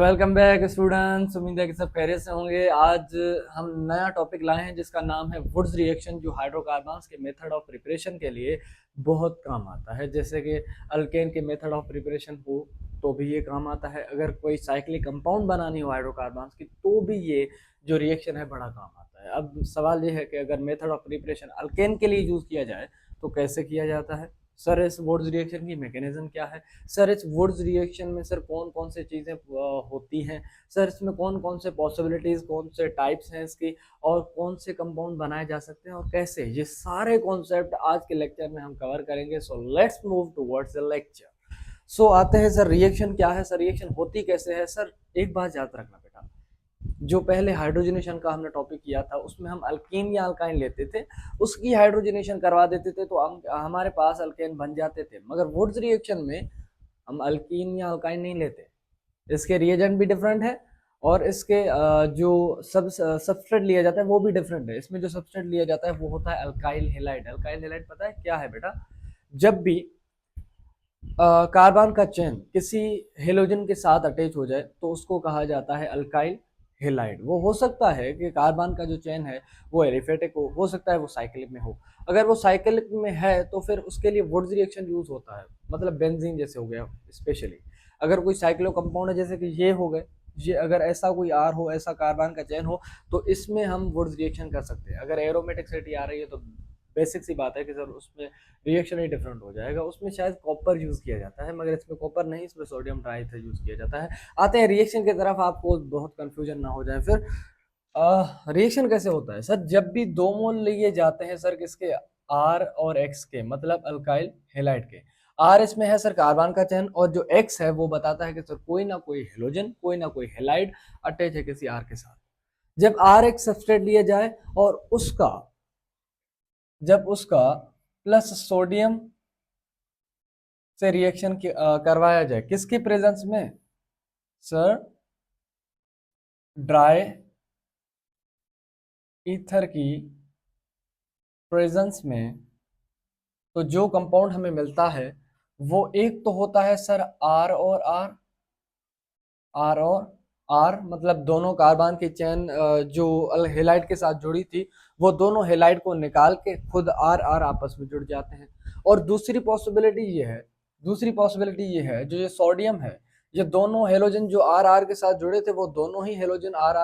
Welcome back students. उम्मीद है कि सब खैरियत से होंगे। आज हम नया टॉपिक लाए हैं जिसका नाम है वुड्स रिएक्शन, जो हाइड्रोकार्बन्स के मेथड ऑफ प्रिपरेशन के लिए बहुत काम आता है। जैसे कि अल्केन के मेथड ऑफ प्रिपरेशन हो तो भी ये काम आता है, अगर कोई साइक्लिक कंपाउंड बनानी हो हाइड्रोकार्बन्स की तो भी ये जो रिएक्शन है बड़ा काम आता है। अब सवाल ये है कि अगर मेथड ऑफ प्रिपरेशन अल्केन के लिए यूज़ किया जाए तो कैसे किया जाता है। सर इस वुड्स रिएक्शन की मैकेनिज्म क्या है। सर इस वुड्स रिएक्शन में सर कौन कौन से चीज़ें होती हैं। सर इसमें कौन कौन से पॉसिबिलिटीज़, कौन से टाइप्स हैं इसकी, और कौन से कंपाउंड बनाए जा सकते हैं और कैसे, ये सारे कॉन्सेप्ट आज के लेक्चर में हम कवर करेंगे। So let's move towards the lecture. So आते हैं सर, रिएक्शन क्या है, सर रिएक्शन होती कैसे है। सर एक बात याद रखना बेटा, जो पहले हाइड्रोजनेशन का हमने टॉपिक किया था उसमें हम अल्कीन या अल्काइन लेते थे, उसकी हाइड्रोजनेशन करवा देते थे तो हम हमारे पास अल्केन बन जाते थे। मगर वुड्स रिएक्शन में हम अल्कीन या अल्काइन नहीं लेते, इसके रिएजेंट भी डिफरेंट है और इसके जो सबस्ट्रेट लिया जाता है वो भी डिफरेंट है। इसमें जो सबस्ट्रेट लिया जाता है वो होता है अल्काइल हेलाइड। अल्काइल हेलाइड पता है क्या है बेटा। जब भी कार्बन का चेन किसी हेलोजन के साथ अटैच हो जाए तो उसको कहा जाता है अल्काइल हेलाइड। वो हो सकता है कि कार्बन का जो चेन है वो एलिफेटिक हो सकता है वो साइक्लिक में हो। अगर वो साइक्लिक में है तो फिर उसके लिए वुड्स रिएक्शन यूज होता है, मतलब बेंजीन जैसे हो गया स्पेशली। अगर कोई साइक्लो कंपाउंड है जैसे कि ये हो गए, ये अगर ऐसा कोई आर हो, ऐसा कार्बन का चेन हो तो इसमें हम वुड्स रिएक्शन कर सकते हैं। अगर एरोमेटिक सिटी आ रही है तो बेसिक सी बात है कि सर उसमें रिएक्शन ही डिफरेंट हो जाएगा। उसमें शायद कॉपर यूज किया जाता है मगर इसमें कॉपर नहीं, इसमें सोडियम ट्राइथर यूज किया जाता है। आते हैं रिएक्शन की तरफ, आपको बहुत कंफ्यूजन ना हो जाए फिर। रिएक्शन कैसे होता है सर, जब भी दो मोल लिए जाते हैं सर किसके, आर और एक्स के, मतलब अल्काइल हेलाइड के। आर इसमें है सर कार्बन का चेन और जो एक्स है वो बताता है कि सर कोई ना कोई हेलोजन, कोई ना कोई हेलाइड अटैच है किसी आर के साथ। जब आर एक सबस्ट्रेट लिया जाए और जब उसका प्लस सोडियम से रिएक्शन करवाया जाए किसके प्रेजेंस में, सर ड्राई ईथर की प्रेजेंस में, तो जो कंपाउंड हमें मिलता है वो एक तो होता है सर आर और आर। आर और आर मतलब दोनों कार्बन की चेन जो हेलाइड के साथ जुड़ी थी वो दोनों हेलाइड को निकाल के खुद आर आर आपस में जुड़ जाते हैं। और दूसरी पॉसिबिलिटी ये है जो ये सोडियम है, ये दोनों हेलोजन जो आर आर के साथ जुड़े थे वो दोनों ही हेलोजन आर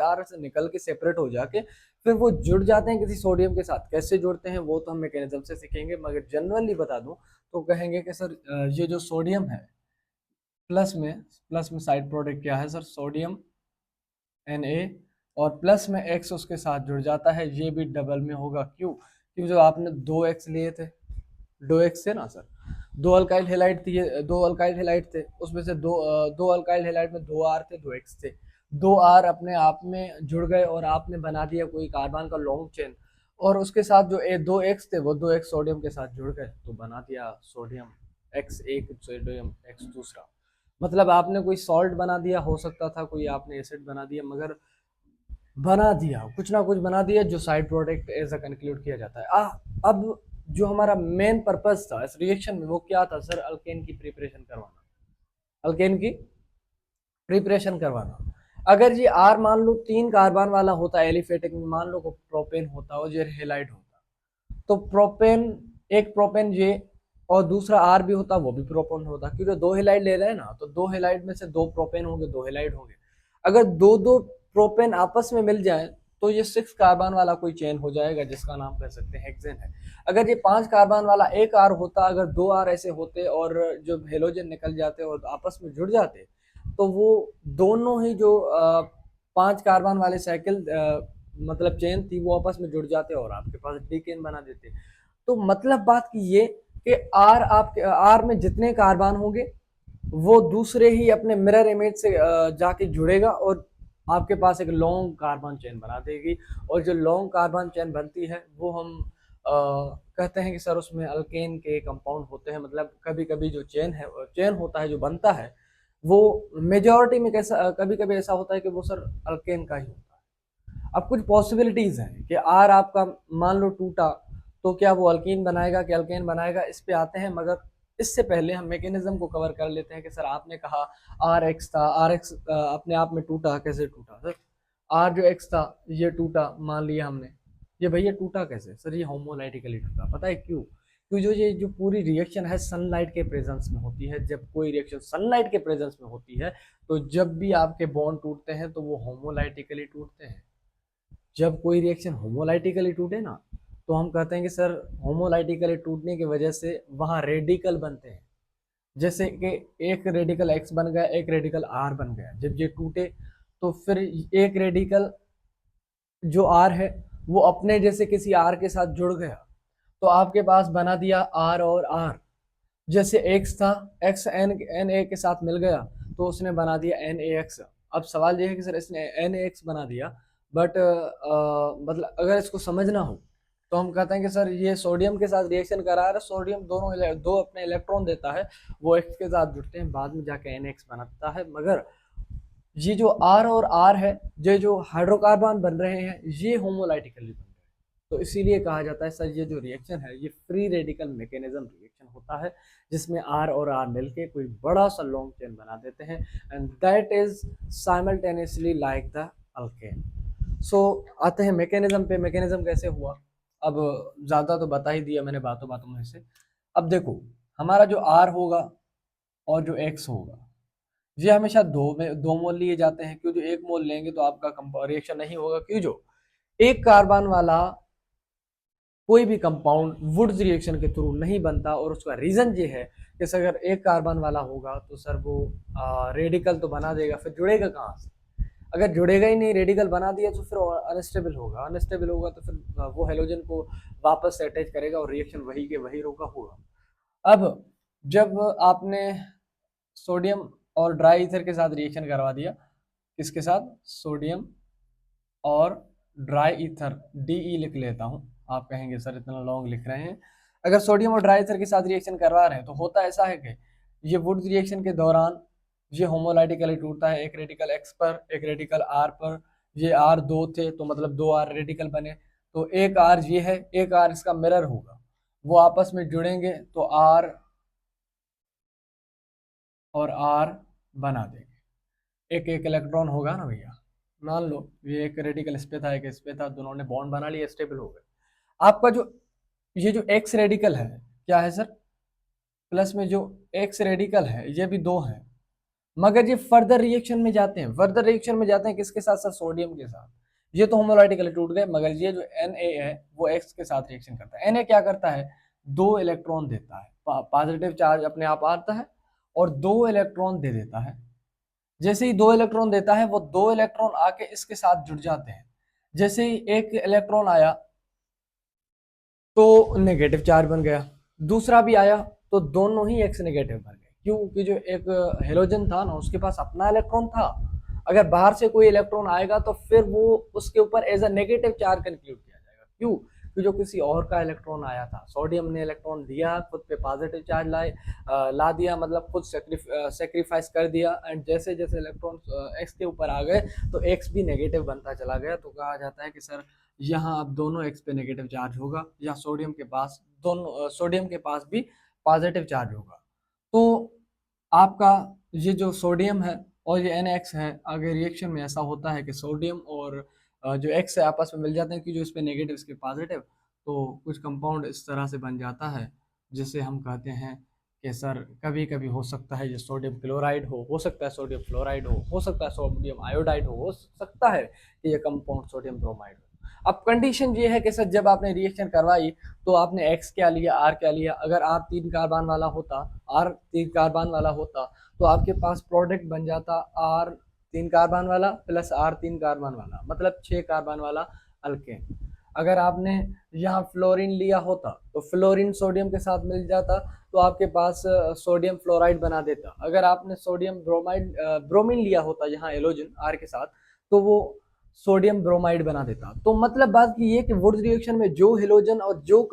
आर से निकल के सेपरेट हो जाके फिर वो जुड़ जाते हैं किसी सोडियम के साथ। कैसे जुड़ते हैं वो तो हम मैकेनिज्म से सीखेंगे, मगर जनरली बता दूं तो कहेंगे कि सर ये जो सोडियम है प्लस में साइड प्रोडक्ट क्या है सर, सोडियम Na, और प्लस में एक्स उसके साथ जुड़ जाता है, ये भी डबल में होगा। क्यों? क्योंकि जो आपने दो एक्स लिए थे, दो एक्स थे ना सर, दो अल्काइल हेलाइड थी, दो अल्काइल हेलाइड थे, उसमें से दो अल्काइल हेलाइड में दो आर थे, दो एक्स थे। दो आर अपने आप में जुड़ गए और आपने बना दिया कोई कार्बन का लॉन्ग चेन, और उसके साथ जो दो एक्स थे वो दो एक्स सोडियम के साथ जुड़ गए तो बना दिया सोडियम एक्स एक, सोडियम एक्स दूसरा। मतलब आपने कोई सॉल्ट बना दिया, हो सकता था कोई आपने एसिड बना दिया, मगर बना दिया कुछ ना कुछ बना दिया जो side product as a conclude किया जाता है। अब जो हमारा मेन पर्पस था इस रिएक्शन में वो क्या था सर, अल्केन की प्रिपरेशन करवाना। अल्केन की प्रिपरेशन करवाना। अगर ये आर मान लो तीन कार्बन वाला होता है एलिफेटिक में, मान लो प्रोपेन होता और ये हेलाइड होता, तो प्रोपेन, एक प्रोपेन ये और दूसरा आर भी होता, वो भी प्रोपेन होता, क्योंकि दो हेलाइड ले रहे हैं ना, तो दो हेलाइड में से दो प्रोपेन होंगे, दो हेलाइड होंगे। अगर दो दो प्रोपेन आपस में मिल जाए तो ये सिक्स कार्बन वाला कोई चेन हो जाएगा जिसका नाम कह सकते हैं हेक्सेन है। अगर ये पांच कार्बन वाला एक आर होता, अगर दो आर ऐसे होते और जो हेलोजन निकल जाते और आपस में जुड़ जाते तो वो दोनों ही जो पांच कार्बन वाले साइकिल मतलब चेन थी वो आपस में जुड़ जाते और आपके पास डीकेन बना देते। तो मतलब बात की ये कि आर में जितने कार्बन होंगे वो दूसरे ही अपने मिरर इमेज से जाके जुड़ेगा और आपके पास एक लॉन्ग कार्बन चेन बना देगी। और जो लॉन्ग कार्बन चेन बनती है वो हम कहते हैं कि सर उसमें अल्केन के कंपाउंड होते हैं। मतलब कभी कभी जो चेन होता है जो बनता है वो मेजॉरिटी में कैसा, कभी कभी ऐसा होता है कि वो सर अल्केन का ही होता है। अब कुछ पॉसिबिलिटीज हैं कि आर आपका मान लो टूटा तो क्या वो अल्कीन बनाएगा कि अल्केन बनाएगा, इस पे आते हैं। मगर इससे पहले हम मैकेनिज्म को कवर कर लेते हैं कि सर आपने कहा आर एक्स था, आर एक्स अपने आप में टूटा, कैसे टूटा सर? आर जो एक्स था ये टूटा, मान लिया हमने, ये भैया टूटा कैसे सर? ये होमोलाइटिकली टूटा। पता है क्यों? क्योंकि जो पूरी रिएक्शन है सनलाइट के प्रेजेंस में होती है। जब कोई रिएक्शन सनलाइट के प्रेजेंस में होती है तो जब भी आपके बॉन्ड टूटते हैं तो वो होमोलाइटिकली टूटते हैं। जब कोई रिएक्शन होमोलाइटिकली टूटे ना, तो हम कहते हैं कि सर होमोलाइटिकली टूटने की वजह से वहां रेडिकल बनते हैं। जैसे कि एक रेडिकल एक्स बन गया, एक रेडिकल आर बन गया। जब ये टूटे तो फिर एक रेडिकल जो आर है वो अपने जैसे किसी आर के साथ जुड़ गया, तो आपके पास बना दिया आर और आर। जैसे एक्स था, एक्स एन एन ए के साथ मिल गया तो उसने बना दिया एन ए एक्स। अब सवाल ये है कि सर इसने एन ए एक्स बना दिया, बट मतलब अगर इसको समझना हो तो हम कहते हैं कि सर ये सोडियम के साथ रिएक्शन करा रहा है, सोडियम दो अपने इलेक्ट्रॉन देता है, वो एक्स के साथ जुड़ते हैं, बाद में जाके एन एक्स बनता है। मगर ये जो आर और आर है, ये जो हाइड्रोकार्बन बन रहे हैं, ये होमोलाइटिकली बन रहे हैं। तो इसीलिए कहा जाता है सर ये जो रिएक्शन है ये फ्री रेडिकल मैकेनिज्म रिएक्शन होता है, जिसमें आर और आर मिलके कोई बड़ा सा लॉन्ग चेन बना देते हैं, and that is simultaneously like the alkane. So आते हैं मैकेनिज्म पे। मैकेनिज्म कैसे हुआ? अब ज्यादा तो बता ही दिया मैंने बातों बातों में से। अब देखो, हमारा जो आर होगा और जो एक्स होगा, ये हमेशा दो मोल लिए जाते हैं। क्यों? जो एक मोल लेंगे तो आपका रिएक्शन नहीं होगा। क्यों? जो एक कार्बन वाला कोई भी कंपाउंड वुड्स रिएक्शन के थ्रू नहीं बनता, और उसका रीजन ये है कि सर अगर एक कार्बन वाला होगा तो सर वो रेडिकल तो बना देगा, फिर जुड़ेगा कहाँ से? अगर जुड़ेगा ही नहीं, रेडिकल बना दिया तो फिर अनस्टेबल होगा, अनस्टेबल होगा तो फिर वो हेलोजन को वापस से अटैच करेगा और रिएक्शन वही के वही रोका होगा। अब जब आपने सोडियम और ड्राई ईथर के साथ रिएक्शन करवा दिया, किसके साथ? सोडियम और ड्राई ईथर, डीई लिख लेता हूं। आप कहेंगे सर इतना लॉन्ग लिख रहे हैं। अगर सोडियम और ड्राई ईथर के साथ रिएक्शन करवा रहे हैं तो होता ऐसा है कि ये वुड्स रिएक्शन के दौरान ये होमोलाइटिकली टूटता है, एक रेडिकल एक्स पर, एक रेडिकल आर पर। ये आर दो थे तो मतलब दो आर रेडिकल बने, तो एक आर ये है, एक आर इसका मिरर होगा, वो आपस में जुड़ेंगे तो आर और आर बना देंगे। एक एक इलेक्ट्रॉन होगा ना भैया, मान लो ये एक रेडिकल इस पे था, एक इस पे था, दोनों ने बॉन्ड बना लिया, स्टेबल हो गए। आपका जो ये जो एक्स रेडिकल है क्या है सर? प्लस में जो एक्स रेडिकल है ये भी दो है, मगर ये फर्दर रिएक्शन में जाते हैं। फर्दर रिएक्शन में जाते हैं किसके साथ सर? सोडियम के साथ। ये तो होमोलाइटिकली टूट गए, मगर ये जो एन ए है वो एक्स के साथ रिएक्शन करता है। एन ए क्या करता है? दो इलेक्ट्रॉन देता है, पॉजिटिव चार्ज अपने आप आता है और दो इलेक्ट्रॉन दे देता है। जैसे ही दो इलेक्ट्रॉन देता है वो दो इलेक्ट्रॉन आके इसके साथ जुड़ जाते हैं। जैसे ही एक इलेक्ट्रॉन आया तो नेगेटिव चार्ज बन गया, दूसरा भी आया तो दोनों ही एक्स नेगेटिव बन गए। क्योंकि जो एक हेलोजन था ना उसके पास अपना इलेक्ट्रॉन था, अगर बाहर से कोई इलेक्ट्रॉन आएगा तो फिर वो उसके ऊपर as a negative charge conclude किया जाएगा। क्यों? कि जो किसी और का इलेक्ट्रॉन आया था, सोडियम ने इलेक्ट्रॉन दिया, खुद पे पॉजिटिव चार्ज ला दिया, मतलब खुद सेक्रीफाइस कर दिया, एंड जैसे जैसे इलेक्ट्रॉन एक्स के ऊपर आ गए तो एक्स भी नेगेटिव बनता चला गया। तो कहा जाता है कि सर यहाँ अब दोनों एक्स पे नेगेटिव चार्ज होगा, या सोडियम के पास दोनों सोडियम के पास भी पॉजिटिव चार्ज होगा। तो आपका ये जो सोडियम है और ये NX है, आगे रिएक्शन में ऐसा होता है कि सोडियम और जो एक्स है आपस में मिल जाते हैं, कि जो इस पे नेगेटिव इसके पॉजिटिव, तो कुछ कंपाउंड इस तरह से बन जाता है जिसे हम कहते हैं कि सर कभी कभी हो सकता है ये सोडियम क्लोराइड हो सकता है सोडियम फ्लोराइड हो सकता है सोडियम आयोडाइड हो सकता है कि ये कंपाउंड सोडियम ब्रोमाइड हो। अब कंडीशन ये है कि सर जब आपने रिएक्शन करवाई तो आपने एक्स क्या लिया, आर क्या लिया। अगर आर तीन कार्बन वाला होता, आर तीन कार्बन वाला होता तो आपके पास प्रोडक्ट बन जाता आर तीन कार्बन वाला प्लस आर तीन कार्बन वाला, मतलब 6 कार्बन वाला अल्केन। अगर आपने यहाँ फ्लोरीन लिया होता तो फ्लोरीन सोडियम के साथ मिल जाता तो आपके पास सोडियम फ्लोराइड बना देता। अगर आपने सोडियम ब्रोमाइड ब्रोमीन लिया होता यहाँ एलोजन आर के साथ, तो वो सोडियम ब्रोमाइड बना देता। तो मतलब बात की ये कि वुड्स रिएक्शन में जो हेलोजन और जो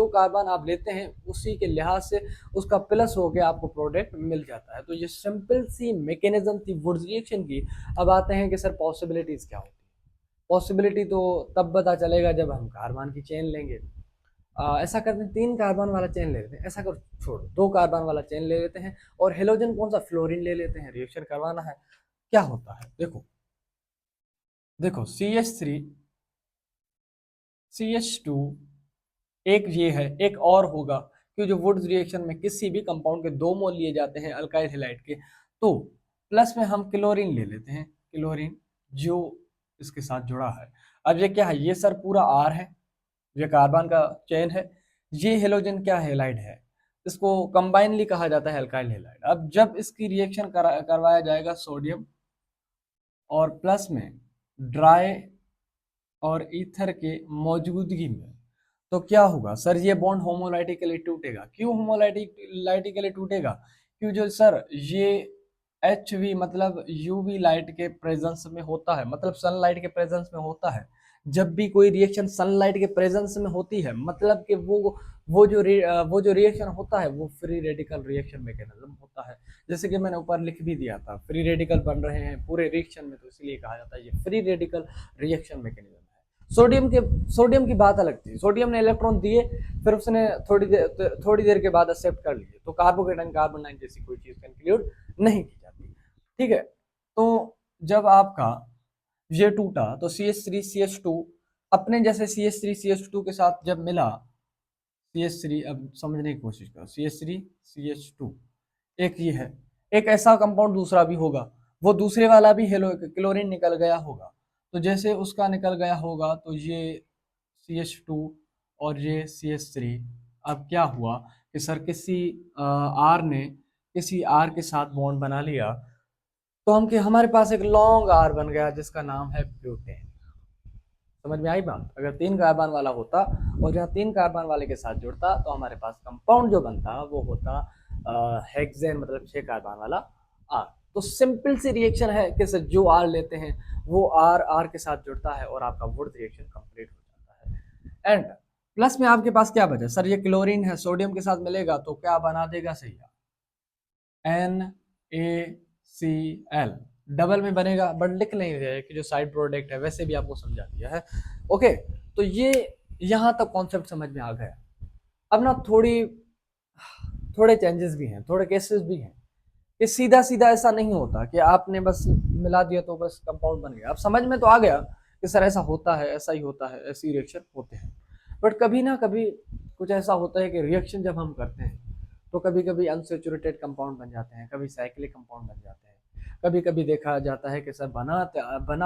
कार्बन आप लेते हैं उसी के लिहाज से उसका प्लस होकर आपको प्रोडक्ट मिल जाता है। तो ये सिंपल सी मैकेनिज्म थी वुड्स रिएक्शन की। अब आते हैं कि सर पॉसिबिलिटीज क्या होती है। पॉसिबिलिटी तो तब पता चलेगा जब हम कार्बन की चेन लेंगे। ऐसा करते हैं 3 कार्बन वाला चेन ले लेते हैं, ऐसा कर छोड़ो 2 कार्बन वाला चेन ले लेते हैं और हेलोजन कौन सा, फ्लोरीन ले लेते हैं, रिएक्शन करवाना है। क्या होता है देखो, देखो CH3 CH2, एक ये है, एक और होगा कि जो वुड्स रिएक्शन में किसी भी कंपाउंड के 2 मोल लिए जाते हैं अल्काइल हैलाइड के, तो प्लस में हम क्लोरीन ले लेते हैं, क्लोरीन जो इसके साथ जुड़ा है। अब ये क्या है, ये सर पूरा R है, ये कार्बन का चेन है, ये हेलोजन क्या है, हैलाइड है, इसको कंबाइनली कहा जाता है अल्काइल हैलाइड। अब जब इसकी रिएक्शन करवाया जाएगा सोडियम और प्लस में ड्राई और ईथर के मौजूदगी में, तो क्या होगा सर, ये बॉन्ड होमोलाइटिकली टूटेगा। क्यों होमोलाइटिकली टूटेगा, क्यों जो सर ये HV मतलब UV लाइट के प्रेजेंस में होता है, मतलब सनलाइट के प्रेजेंस में होता है। जब भी कोई रिएक्शन सनलाइट के प्रेजेंस में होती है, मतलब कि वो जो रिएक्शन होता है वो फ्री रेडिकल रिएक्शन मैकेनिज्म होता है। जैसे कि मैंने ऊपर लिख भी दिया था, फ्री रेडिकल बन रहे हैं पूरे रिएक्शन में, तो इसलिए कहा जाता है ये फ्री रेडिकल रिएक्शन मैकेनिज्म है। सोडियम की बात अलग थी, सोडियम ने इलेक्ट्रॉन दिए, फिर उसने थोड़ी देर के बाद एक्सेप्ट कर लिए, तो कार्बोकेटाइन कार्बोनाइन जैसी कोई चीज कंक्लूड नहीं की जाती। ठीक है, तो जब आपका ये टूटा तो CH3 CH2 अपने जैसे CH3 CH2 के साथ जब मिला, CH3, अब समझने की कोशिश करो, CH3 CH2 एक ये है, एक ऐसा कंपाउंड दूसरा भी होगा, वो दूसरे वाला भी हेलो क्लोरीन निकल गया होगा, तो जैसे उसका निकल गया होगा तो ये CH2 और ये CH3, अब क्या हुआ कि सर किसी R ने किसी R के साथ बॉन्ड बना लिया, तो हमारे पास एक लॉन्ग R बन गया जिसका नाम है ब्यूटेन। समझ में आई बात, अगर 3 कार्बन वाला होता और यहाँ 3 कार्बन वाले के साथ जुड़ता तो हमारे पास कंपाउंड जो बनता वो होता हेक्सेन, मतलब 6 कार्बन वाला R। तो सिंपल सी रिएक्शन है कि सर जो R लेते हैं वो R के साथ जुड़ता है और आपका वुड रिएक्शन कंप्लीट हो जाता है। एंड प्लस में आपके पास क्या बचा सर, ये क्लोरीन है, सोडियम के साथ मिलेगा तो क्या बना देगा, सही NaCl, डबल में बनेगा, बट लिख नहीं रहे कि जो साइड प्रोडक्ट है, वैसे भी आपको समझा दिया है। ओके, तो ये यहाँ तक कॉन्सेप्ट समझ में आ गया। अब ना थोड़े चेंजेस भी हैं, थोड़े केसेस भी हैं कि सीधा सीधा ऐसा नहीं होता कि आपने बस मिला दिया तो बस कंपाउंड बन गया। अब समझ में तो आ गया कि सर ऐसा होता है, ऐसा ही होता है, ऐसी रिएक्शन होते हैं, बट कभी ना कभी कुछ ऐसा होता है कि रिएक्शन जब हम करते हैं तो कभी कभी अनसेचुरेटेड कंपाउंड बन जाते हैं, कभी साइक्लिक कंपाउंड बन जाते हैं, कभी कभी देखा जाता है कि सर बना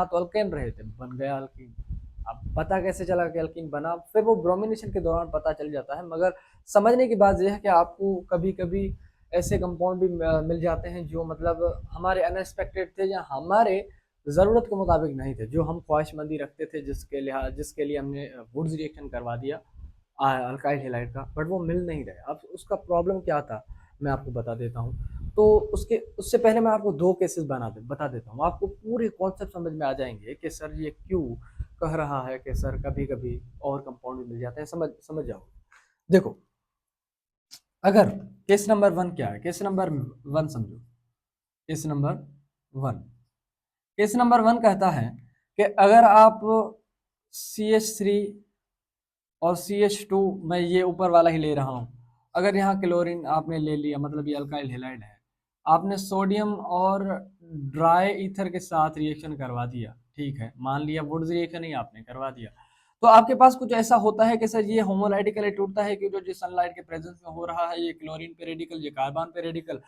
तो अल्केन रहे थे, बन गया अल्कीन। अब पता कैसे चला कि अल्कीन बना, फिर वो ब्रोमिनेशन के दौरान पता चल जाता है, मगर समझने की बात यह है कि आपको कभी कभी ऐसे कंपाउंड भी मिल जाते हैं जो मतलब हमारे अनएक्सपेक्टेड थे या हमारे ज़रूरत के मुताबिक नहीं थे, जो हम ख्वाहिशमंदी रखते थे, जिसके लिए हमने वुड्स रिएक्शन करवा दिया अल्काइल हैलाइड का, बट वो मिल नहीं रहे। अब उसका प्रॉब्लम क्या था मैं आपको बता देता हूँ। तो उससे पहले मैं आपको 2 केसेस बता देता हूँ, आपको पूरे कॉन्सेप्ट समझ में आ जाएंगे कि सर ये क्यों कह रहा है कि सर कभी कभी और कंपाउंड भी मिल जाते हैं। समझ जाओ। देखो, अगर केस नंबर 1 क्या है, केस नंबर 1 समझो, केस नंबर 1, केस नंबर 1 कहता है कि अगर आप CH3 और CH2, मैं ये ऊपर वाला ही ले रहा हूँ, अगर यहाँ क्लोरीन आपने ले लिया, मतलब ये अल्काइल हैलाइड है, आपने सोडियम और ड्राई ईथर के साथ रिएक्शन करवा दिया, ठीक है, मान लिया वुड्स रिएक्शन ही आपने करवा दिया, तो आपके पास कुछ ऐसा होता है कि सर ये होमोलाइटिकली टूटता है कि जो सनलाइट के प्रेजेंस में हो रहा है, ये क्लोरीन पे रेडिकल, ये कार्बन पे रेडिकल,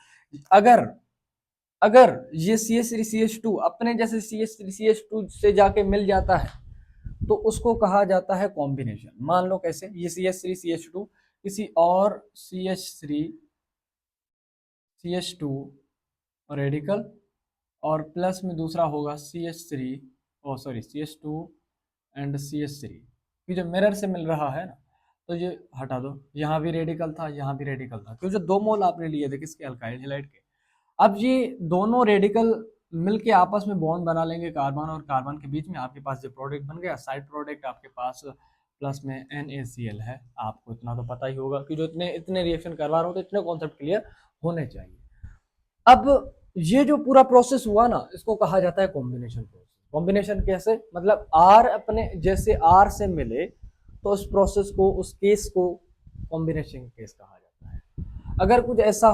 अगर अगर ये CH3 CH2 अपने जैसे CH3 CH2 से जाके मिल जाता है तो उसको कहा जाता है कॉम्बिनेशन। मान लो कैसे, ये CH3 CH2 किसी और CH2 रेडिकल और प्लस में दूसरा होगा CH2 एंड CH3, कि जो मिरर से मिल रहा है ना, तो ये हटा दो, यहाँ भी रेडिकल था, यहाँ भी रेडिकल था, क्योंकि जो 2 मोल आपने लिए थे किसके, अल्काइल हैलाइड के। अब ये दोनों रेडिकल मिलके आपस में बॉन्ड बना लेंगे कार्बन और कार्बन के बीच में, आपके पास जो प्रोडक्ट बन गया, साइड प्रोडक्ट आपके पास प्लस में NaCl है। आपको इतना तो पता ही होगा कि जो इतने रिएक्शन करवा रहा हूँ तो इतने कॉन्सेप्ट क्लियर होने चाहिए। अब ये जो पूरा प्रोसेस हुआ ना, इसको कहा जाता है कॉम्बिनेशन प्रोसेस। कॉम्बिनेशन कैसे, मतलब R अपने जैसे R से मिले तो उस प्रोसेस को, उस केस को कॉम्बिनेशन केस कहा जाता है। अगर कुछ ऐसा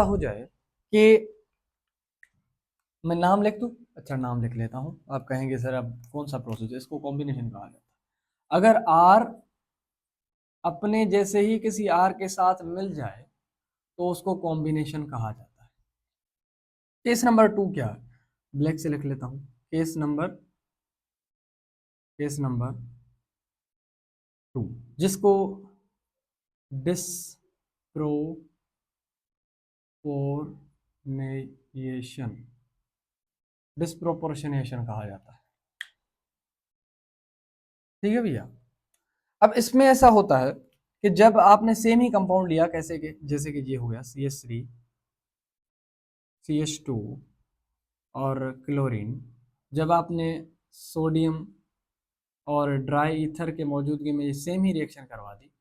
हो जाए कि मैं नाम लिख दूं, अच्छा नाम लिख लेता हूं, आप कहेंगे सर अब कौन सा प्रोसेस है, इसको कॉम्बिनेशन कहा जाता है। अगर आर अपने जैसे ही किसी आर के साथ मिल जाए तो उसको कॉम्बिनेशन कहा जाता है। केस नंबर 2 क्या है, ब्लैक से लिख लेता हूं, केस नंबर 2, जिसको डिस्प्रोपोर्शनेशन कहा जाता है। ठीक है भैया। अब इसमें ऐसा होता है कि जब आपने सेम ही कंपाउंड लिया, कैसे के जैसे कि ये हो गया CH3 CH2 और क्लोरीन, जब आपने सोडियम और ड्राई ईथर के मौजूदगी में ये सेम ही रिएक्शन करवा दी,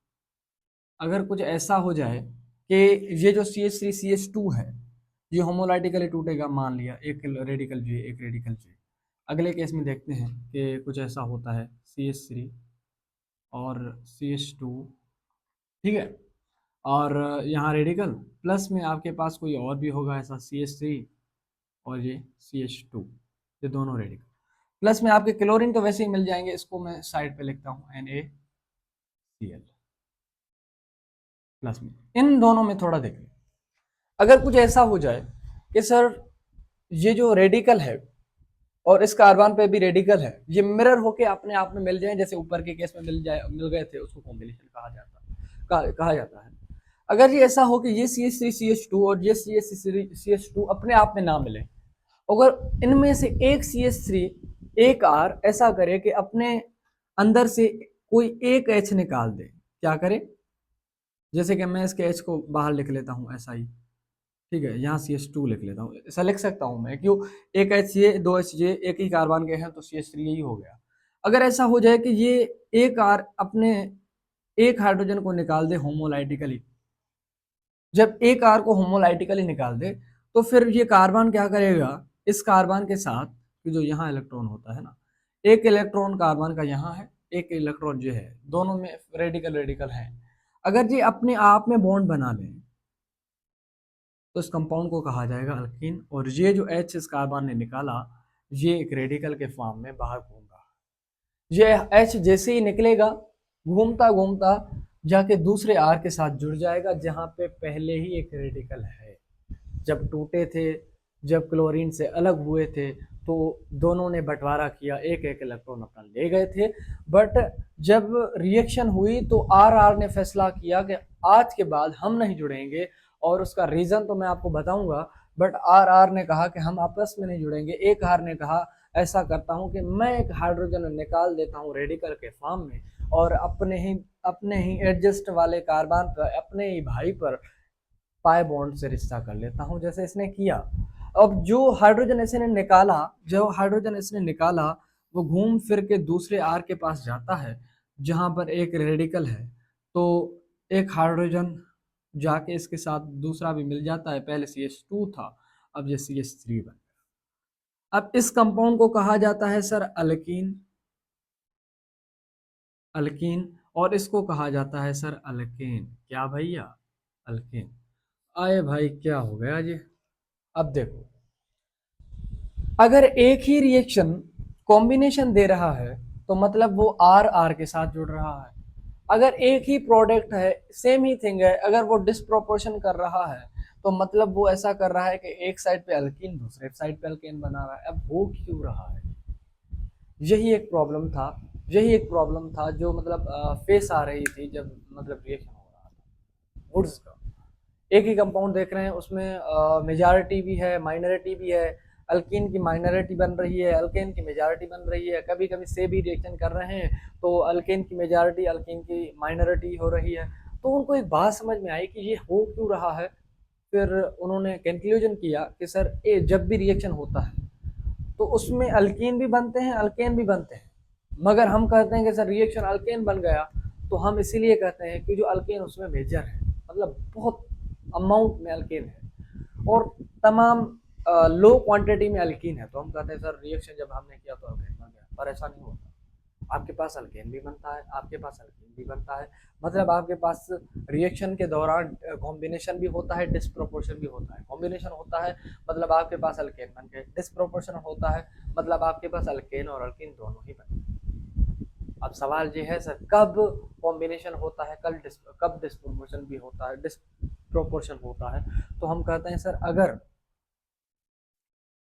अगर कुछ ऐसा हो जाए कि ये जो CH3 CH2 है ये होमोलाइटिकली टूटेगा, मान लिया एक रेडिकल J एक रेडिकल J। अगले केस में देखते हैं कि कुछ ऐसा होता है CH3 और CH2, ठीक है, और यहाँ रेडिकल प्लस में आपके पास कोई और भी होगा ऐसा CH3 और ये CH2, ये दोनों रेडिकल प्लस में आपके क्लोरीन तो वैसे ही मिल जाएंगे, इसको मैं साइड पे लिखता हूँ NaCl प्लस में। इन दोनों में थोड़ा देखिए, अगर कुछ ऐसा हो जाए कि सर ये जो रेडिकल है और इस कार्बन पे भी रेडिकल है, ये मिरर होके अपने आप में मिल जाए, जैसे ऊपर के केस में मिल गए थे, उसको कॉम्बिनेशन कहा जाता है। अगर ये ऐसा हो कि ये CH3 CH2 और ये CH3 CH2 अपने आप में ना मिले, अगर इनमें से एक CH3 एक R ऐसा करे कि अपने अंदर से कोई एक H निकाल दे, क्या करे, जैसे कि मैं इसके H को बाहर लिख लेता हूँ ऐसा ही, ठीक है, यहाँ CH2 लिख लेता हूँ, ऐसा लिख सकता हूँ मैं, क्यों, एक H ये दो H ये एक ही कार्बन के हैं तो CH3 यही हो गया। अगर ऐसा हो जाए कि ये एक R अपने एक हाइड्रोजन को निकाल दे होमोलाइटिकली, जब एक R को होमोलाइटिकली निकाल दे तो फिर ये कार्बन क्या करेगा, इस कार्बन के साथ कि जो यहाँ इलेक्ट्रॉन होता है ना, एक इलेक्ट्रॉन कार्बन का यहाँ है, एक इलेक्ट्रॉन जो है, दोनों में रेडिकल है, अगर ये अपने आप में बॉन्ड बना लें तो इस कंपाउंड को कहा जाएगा अल्कीन। और ये जो H इस कार्बन ने निकाला, ये एक रेडिकल के फॉर्म में बाहर घूम रहा है। ये H जैसे ही निकलेगा, घूमता घूमता जाके दूसरे R के साथ जुड़ जाएगा जहां पे पहले ही एक रेडिकल है। जब टूटे थे, जब क्लोरीन से अलग हुए थे तो दोनों ने बंटवारा किया, एक एक इलेक्ट्रॉन अपना ले गए थे, बट जब रिएक्शन हुई तो आर ने फैसला किया कि आज के बाद हम नहीं जुड़ेंगे, और उसका रीजन तो मैं आपको बताऊंगा, बट आर ने कहा कि हम आपस में नहीं जुड़ेंगे। एक आर ने कहा ऐसा करता हूं कि मैं एक हाइड्रोजन निकाल देता हूं रेडिकल के फॉर्म में और अपने ही एडजस्ट वाले कार्बन पर, अपने ही भाई पर पाई बॉन्ड से रिश्ता कर लेता हूं, जैसे इसने किया। अब जो हाइड्रोजन इसने निकाला वो घूम फिर के दूसरे आर के पास जाता है जहां पर एक रेडिकल है, तो एक हाइड्रोजन जाके इसके साथ दूसरा भी मिल जाता है, पहले CH2 था, अब ये CH3 बन गया। अब इस कंपाउंड को कहा जाता है सर अल्कीन, और इसको कहा जाता है सर अल्केन। क्या भैया, अल्केन। आए भाई क्या हो गया ये, अब देखो, अगर एक ही रिएक्शन कॉम्बिनेशन दे रहा है तो मतलब वो आर आर के साथ जुड़ रहा है। अगर एक ही प्रोडक्ट है, सेम ही थिंग है, अगर वो डिस्प्रोपोर्शन कर रहा है तो मतलब वो ऐसा कर रहा है कि एक साइड पे अल्कीन दूसरे साइड पे अल्केन बना रहा है। अब हो क्यों रहा है, यही एक प्रॉब्लम था जो मतलब फेस आ रही थी जब मतलब रिएक्शन हो रहा था वुड्स का। एक ही कंपाउंड देख रहे हैं, उसमें मेजॉरिटी भी है माइनॉरिटी भी है, अल्कीन की माइनॉरिटी बन रही है, अल्केन की मेजॉरिटी बन रही है, कभी कभी से भी रिएक्शन कर रहे हैं तो अल्केन की मेजॉरिटी अल्कीन की माइनॉरिटी हो रही है। तो उनको एक बात समझ में आई कि ये हो क्यों रहा है। फिर उन्होंने कंक्लूजन किया कि सर जब भी रिएक्शन होता है तो उसमें अल्कीन भी बनते हैं अल्केन भी बनते हैं, मगर हम कहते हैं कि सर रिएक्शन अल्केन बन गया, तो हम इसीलिए कहते हैं कि जो अल्केन उसमें मेजर है, मतलब बहुत अमाउंट में अल्केन है और तमाम लो क्वांटिटी में अल्कीन है, तो हम कहते हैं सर रिएक्शन जब हमने किया तो अल्केन बन गया, पर ऐसा नहीं होता। आपके पास अल्केन भी बनता है, आपके पास अल्कीन भी बनता है। मतलब आपके पास रिएक्शन के दौरान कॉम्बिनेशन भी होता है, डिस्प्रोपोर्शन भी होता है। कॉम्बिनेशन होता है मतलब आपके पास अल्केन बन गए, डिस्प्रोपोर्शन होता है मतलब आपके पास अल्केन और अल्कीन दोनों ही बन गए। अब सवाल ये है सर, कब कॉम्बिनेशन होता है, कब डिस्प्रोपोर्शन भी होता है, डिस्प्रोपोर्शन होता है? तो हम कहते हैं सर, अगर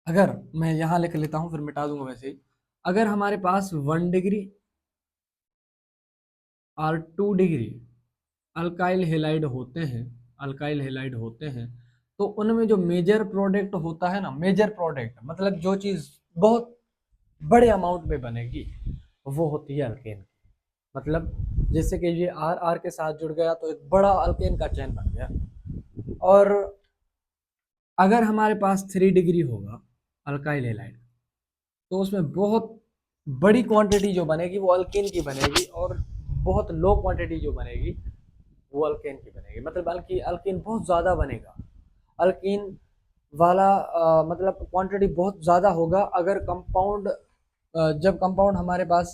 अगर मैं यहाँ लिख लेता हूँ, फिर मिटा दूंगा वैसे ही। अगर हमारे पास 1 डिग्री और 2 डिग्री अल्काइल हेलाइड होते हैं, अल्काइल हेलाइड होते हैं, तो उनमें जो मेजर प्रोडक्ट होता है ना, मेजर प्रोडक्ट मतलब जो चीज बहुत बड़े अमाउंट में बनेगी, वो होती है अल्केन। मतलब जैसे कि ये आर आर के साथ जुड़ गया तो एक बड़ा अल्केन का चेन बन गया। और अगर हमारे पास 3 डिग्री होगा अल्काइल हेलाइड, तो उसमें बहुत बड़ी क्वांटिटी जो बनेगी वो अल्केन की बनेगी, और बहुत लो क्वांटिटी जो बनेगी वो अल्केन की बनेगी। मतलब बल्कि अल्केन बहुत ज़्यादा बनेगा, अल्कीन वाला मतलब क्वांटिटी बहुत ज़्यादा होगा। अगर कंपाउंड जब कंपाउंड हमारे पास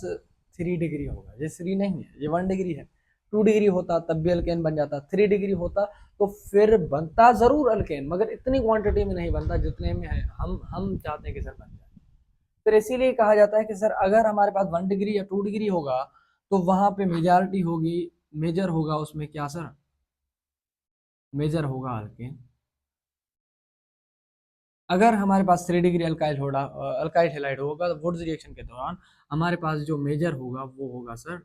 3 डिग्री होगा, ये 3 नहीं है, ये 1 डिग्री है। 2 डिग्री होता तब भी अल्केन बन जाता, 3 डिग्री होता तो फिर बनता जरूर अल्केन, मगर इतनी क्वांटिटी में नहीं बनता जितने में है हम चाहते हैं कि सर बन जाए। फिर इसीलिए कहा जाता है कि सर अगर हमारे पास 1 डिग्री या 2 डिग्री होगा तो वहां पे मेजॉरिटी होगी, मेजर होगा उसमें क्या सर, मेजर होगा अल्केन। अगर हमारे पास 3 डिग्री अल्काइल होगा, अल्काइल हेलाइड होगा, तो वुड्स रिएक्शन के दौरान हमारे पास जो मेजर होगा वो होगा सर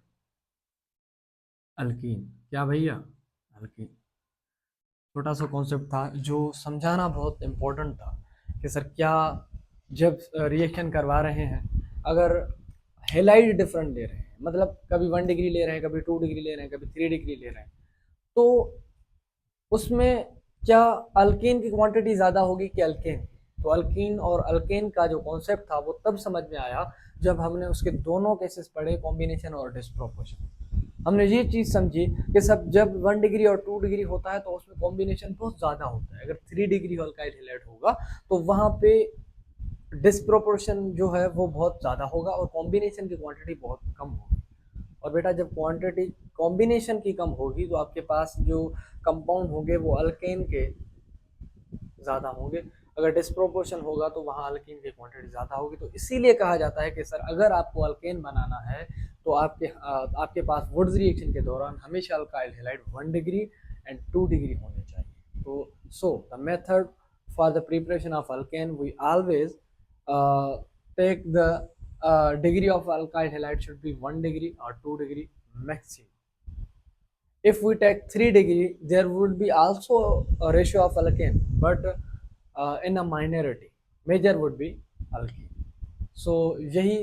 अल्कीन। क्या भैया? अल्कीन। छोटा सा कॉन्सेप्ट था जो समझाना बहुत इम्पोर्टेंट था कि सर क्या, जब रिएक्शन करवा रहे हैं, अगर हेलाइड डिफरेंट ले रहे हैं, मतलब कभी 1 डिग्री ले रहे हैं, कभी 2 डिग्री ले रहे हैं, कभी 3 डिग्री ले रहे हैं, तो उसमें क्या अल्केन की क्वांटिटी ज़्यादा होगी कि अल्केन की? तो अल्कीन और अल्केन का जो कॉन्सेप्ट था वो तब समझ में आया जब हमने उसके दोनों केसेस पढ़े, कॉम्बिनेशन और डिस्प्रोपोर्शन। हमने ये चीज़ समझी कि सब जब 1 डिग्री और 2 डिग्री होता है तो उसमें कॉम्बिनेशन बहुत ज़्यादा होता है। अगर 3 डिग्री अल्काइल हेलाइड होगा तो वहाँ पे डिस्प्रोपोर्शन जो है वो बहुत ज़्यादा होगा और कॉम्बिनेशन की क्वांटिटी बहुत कम होगी। और बेटा जब क्वांटिटी कॉम्बिनेशन की कम होगी तो आपके पास जो कंपाउंड होंगे वो अल्केन के ज़्यादा होंगे। अगर डिस्प्रोपोर्शन होगा तो वहाँ अल्कीन की क्वांटिटी ज़्यादा होगी। तो इसीलिए कहा जाता है कि सर अगर आपको अल्केन बनाना है तो आपके पास वुड्स रिएक्शन के दौरान हमेशा alkyl halide 1 degree and 2 degree होने चाहिए। तो so the method for the preparation of alkane we always take the degree of alkyl halide should be 1 degree or 2 degree maximum. If we take 3 degree, there would be also a ratio of alkane, but in a minority. Major would be alkene. सो यही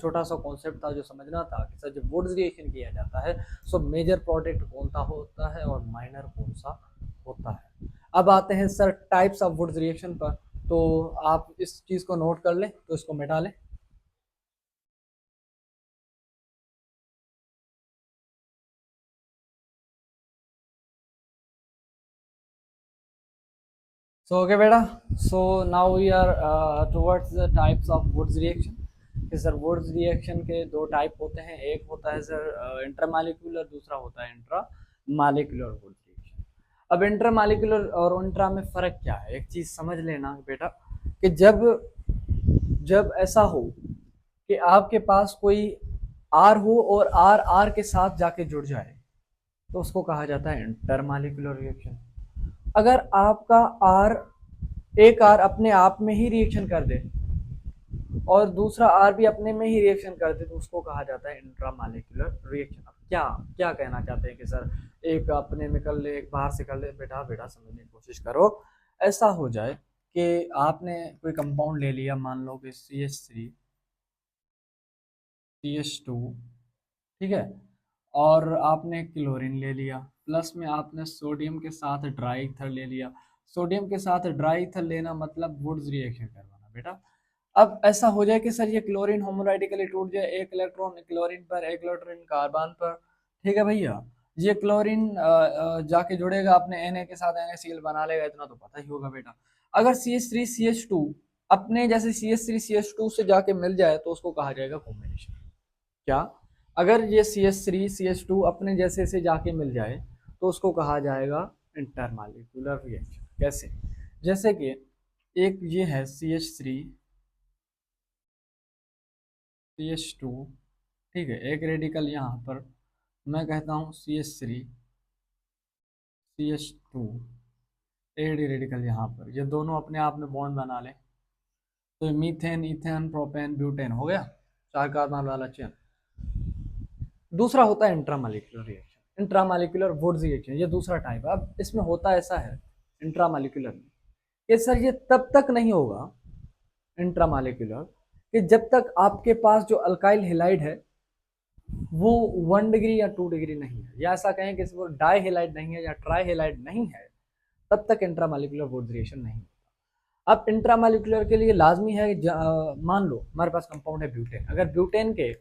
छोटा सा concept था जो समझना था कि sir जब Wurtz reaction किया जाता है सो मेजर प्रोडक्ट कौन सा होता है और माइनर कौन सा होता है। अब आते हैं sir types of Wurtz reaction पर। तो आप इस चीज़ को नोट कर लें, तो इसको मिटा लें। So okay beta, so now we are towards the types of Woods reaction. कि सर वुड्स रिएक्शन के दो टाइप होते हैं, एक होता है सर इंटरमालिक्यूलर, दूसरा होता है इंट्रा मालिक्यूलर वुड्स रिएक्शन। अब इंटरमालिक्यूलर और इंट्रा में फर्क क्या है, एक चीज समझ लेना बेटा, कि जब जब ऐसा हो कि आपके पास कोई आर हो और आर आर के साथ जाके जुड़ जाए तो उसको कहा जाता है इंटरमालिक्यूलर रिएक्शन। अगर आपका आर, एक आर अपने आप में ही रिएक्शन कर दे और दूसरा आर भी अपने में ही रिएक्शन कर दे तो उसको कहा जाता है इंट्रामालिक्यूलर रिएक्शन। अब क्या क्या कहना चाहते हैं कि सर एक अपने में कर ले, एक बाहर से कर ले? बेटा बेटा समझने की कोशिश करो। ऐसा हो जाए कि आपने कोई कंपाउंड ले लिया, मान लो कि CH3 CH2, ठीक है, और आपने क्लोरीन ले लिया, प्लस में आपने सोडियम के साथ ड्राई ईथर ले लिया। सोडियम के साथ ड्राई ईथर लेना मतलब वुड्स रिएक्शन करवाना बेटा। अब ऐसा हो जाए कि सर ये क्लोरीन होमोलाइटिकली टूट जाए, एक इलेक्ट्रॉन क्लोरीन पर, एक इलेक्ट्रॉन कार्बन पर, ठीक है भैया। ये क्लोरीन जाके जुड़ेगा अपने Na के साथ, NaCl बना लेगा, इतना तो पता ही होगा बेटा। अगर CH3 CH2 अपने जैसे CH3 CH2 से जाके मिल जाए तो उसको कहा जाएगा कॉम्बिनेशन। क्या? अगर ये CH3 CH2 अपने जैसे से जाके मिल जाए तो उसको कहा जाएगा इंटरमॉलिक्यूलर रिएक्शन। कैसे? जैसे कि एक ये है CH3 CH2, ठीक है, एक रेडिकल यहाँ पर मैं कहता हूँ CH3 CH2, एक रेडिकल यहाँ पर, ये दोनों अपने आप में बॉन्ड बना लें तो मीथेन इथेन प्रोपेन ब्यूटेन हो गया, 4 कार्बन वाला चेन। दूसरा होता है intramolecular reaction, intramolecular Wurtz reaction, ये दूसरा टाइप है। अब इसमें होता ऐसा है इंट्रामॉलिक्यूलर में कि सर ये तब तक नहीं होगा इंट्रामॉलिक्यूलर कि जब तक आपके पास जो अल्काइल हैलाइड है वो 1 डिग्री या 2 डिग्री नहीं है, या ऐसा कहें कि वो डाई हैलाइड नहीं है या ट्राई हैलाइड नहीं है, तब तक इंट्रामॉलिक्यूलर वुड्स रिएक्शन नहीं होता। अब इंट्रामॉलिक्यूलर के लिए लाजमी है मान लो हमारे पास कंपाउंड है ब्यूटेन, अगर ब्यूटेन के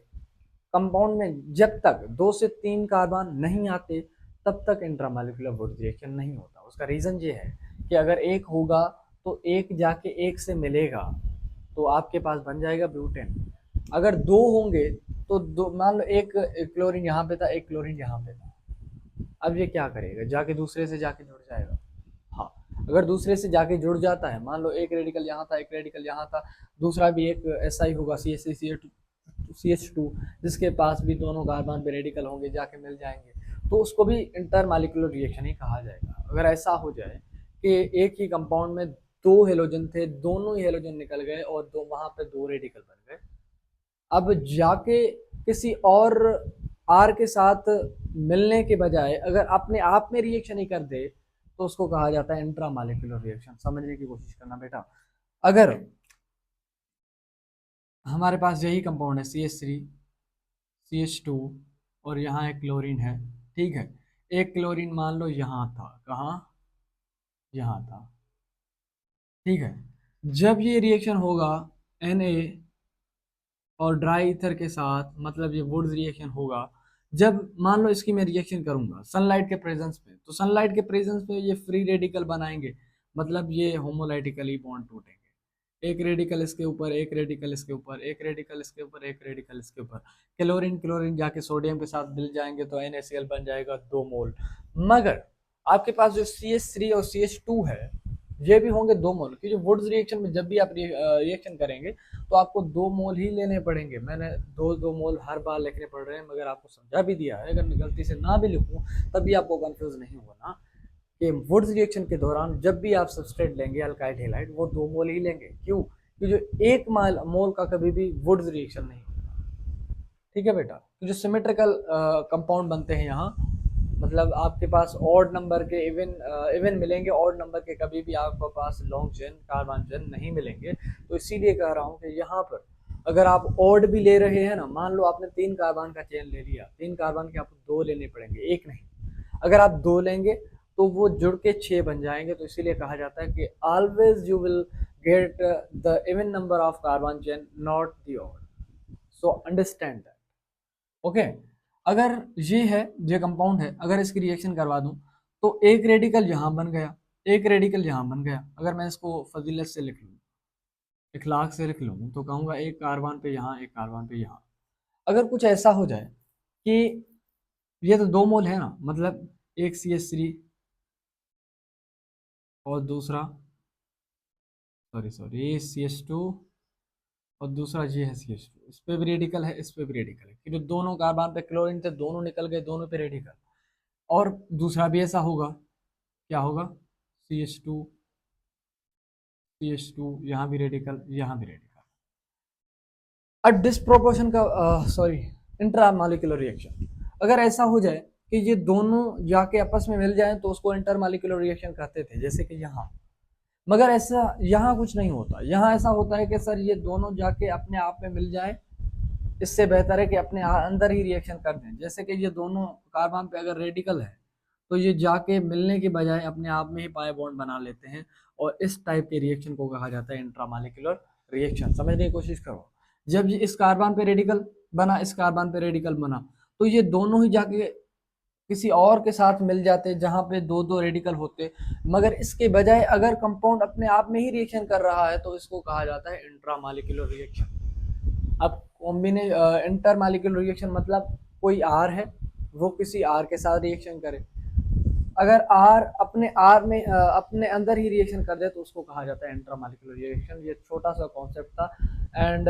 कंपाउंड में जब तक 2 से 3 कार्बन नहीं आते तब तक इंट्रामॉलिक्यूलर वुड्स रिएक्शन नहीं होता। उसका रीजन ये है कि अगर एक होगा तो एक जाके एक से मिलेगा तो आपके पास बन जाएगा ब्यूटेन। अगर दो होंगे तो दो, मान लो एक क्लोरीन यहाँ पे था, एक क्लोरीन यहाँ पे था, अब ये क्या करेगा, जाके दूसरे से जाके जुड़ जाएगा। हाँ, अगर दूसरे से जाके जुड़ जाता है, मान लो एक रेडिकल यहाँ था, एक रेडिकल यहाँ था, दूसरा भी एक ऐसा ही होगा CH2 जिसके पास भी दोनों कार्बन पे रेडिकल होंगे, जाके मिल जाएंगे, तो उसको भी इंटरमॉलिक्यूलर रिएक्शन ही कहा जाएगा। अगर ऐसा हो जाए कि एक ही कंपाउंड में 2 हेलोजन थे, दोनों ही हेलोजन निकल गए और दो वहां पे 2 रेडिकल बन गए, अब जाके किसी और आर के साथ मिलने के बजाय अगर अपने आप में रिएक्शन ही कर दे तो उसको कहा जाता है इंट्रामॉलिक्यूलर रिएक्शन। समझने की कोशिश करना बेटा। अगर हमारे पास यही कंपाउंड है CH3 CH2 और यहाँ एक क्लोरीन है, ठीक है, एक क्लोरीन मान लो यहाँ था, कहाँ, यहाँ था, ठीक है, जब ये रिएक्शन होगा Na और ड्राई ईथर के साथ, मतलब ये वुड्स रिएक्शन होगा, जब मान लो इसकी मैं रिएक्शन करूंगा सनलाइट के प्रेजेंस में, तो सनलाइट के प्रेजेंस में ये फ्री रेडिकल बनाएंगे, मतलब ये होमोलाइटिकली बॉन्ड टूटेंगे, एक रेडिकल इसके ऊपर, एक रेडिकल इसके ऊपर, एक रेडिकल इसके ऊपर, एक रेडिकल इसके ऊपर, क्लोरीन क्लोरीन जाके सोडियम के साथ मिल जाएंगे तो NaCl बन जाएगा 2 मोल। मगर आपके पास जो CH3 और CH2 है ये भी होंगे 2 मोल, क्योंकि वुड्स रिएक्शन में जब भी आप रिएक्शन करेंगे तो आपको 2 मोल ही लेने पड़ेंगे। मैंने 2 मोल हर बार लिखने पड़ रहे हैं, मगर आपको समझा भी दिया है, अगर गलती से ना भी लिखूं तब भी आपको कंफ्यूज नहीं होना कि वुड्स रिएक्शन के दौरान जब भी आप सबस्ट्रेट लेंगे अल्काइल हैलाइड वो 2 मोल ही लेंगे। क्यों? क्योंकि जो 1 मोल का कभी भी वुड्स रिएक्शन नहीं होता, ठीक है बेटा। तो जो सिमेट्रिकल कंपाउंड बनते हैं यहाँ, मतलब आपके पास ऑड नंबर के इवन मिलेंगे, ऑड नंबर के कभी भी आपके पास लॉन्ग चेन कार्बन चेन नहीं मिलेंगे। तो इसीलिए कह रहा हूँ कि यहाँ पर अगर आप ऑड भी ले रहे हैं ना, मान लो आपने 3 कार्बन का चेन ले लिया, 3 कार्बन के आपको 2 लेने पड़ेंगे, एक नहीं। अगर आप 2 लेंगे तो वो जुड़ के 6 बन जाएंगे। तो इसीलिए कहा जाता है कि always you will get the even number of carbon chain, not the odd. So understand that, okay. अगर ये है, ये कंपाउंड है, अगर इसकी रिएक्शन करवा दूं तो एक रेडिकल यहाँ बन गया, एक रेडिकल यहाँ बन गया। अगर मैं इसको फजीलत से लिख लूँ, इखलाक से लिख लूँ, तो कहूँगा एक कार्बन पे यहाँ, एक कार्बन पे यहाँ। अगर कुछ ऐसा हो जाए कि ये तो 2 मोल है ना, मतलब एक CH3 और दूसरा सॉरी CH2 और दूसरा ये है CH2, इस पे भी रेडिकल है, इस पे भी रेडिकल है, कि जो दोनों कार्बन पे क्लोरीन थे दोनों निकल गए, दोनों पे रेडिकल। और दूसरा भी ऐसा होगा, क्या होगा, CH2 CH2, यहाँ भी रेडिकल, यहाँ भी रेडिकल। डिस्प्रोपोर्शन का सॉरी इंटरमॉलिक्यूलर रिएक्शन, अगर ऐसा हो जाए कि ये दोनों जाके आपस में मिल जाएं तो उसको इंटरमॉलिक्यूलर रिएक्शन कहते थे, जैसे कि यहाँ। मगर ऐसा यहाँ कुछ नहीं होता, यहाँ ऐसा होता है कि सर ये दोनों जाके अपने आप में मिल जाए, इससे बेहतर है कि अपने अंदर ही रिएक्शन कर दें। जैसे कि ये दोनों कार्बन पे अगर रेडिकल है तो ये जाके मिलने के बजाय अपने आप में ही पाई बॉन्ड बना लेते हैं, और इस टाइप के रिएक्शन को कहा जाता है इंट्रामॉलिक्यूलर रिएक्शन। समझने की कोशिश करो। जब ये इस कार्बन पे रेडिकल बना, इस कार्बन पे रेडिकल बना, तो ये दोनों ही जाके किसी और के साथ मिल जाते जहां पे 2-2 रेडिकल होते, मगर इसके बजाय अगर कंपाउंड अपने आप में ही रिएक्शन कर रहा है तो इसको कहा जाता है इंट्रामॉलिक्यूलर रिएक्शन। अब इंटरमॉलिक्यूलर रिएक्शन मतलब कोई R है वो किसी R के साथ रिएक्शन करे। अगर R अपने R में अपने अंदर ही रिएक्शन कर दे तो उसको कहा जाता है इंट्रामॉलिक्यूलर रिएक्शन। ये छोटा सा कॉन्सेप्ट था। एंड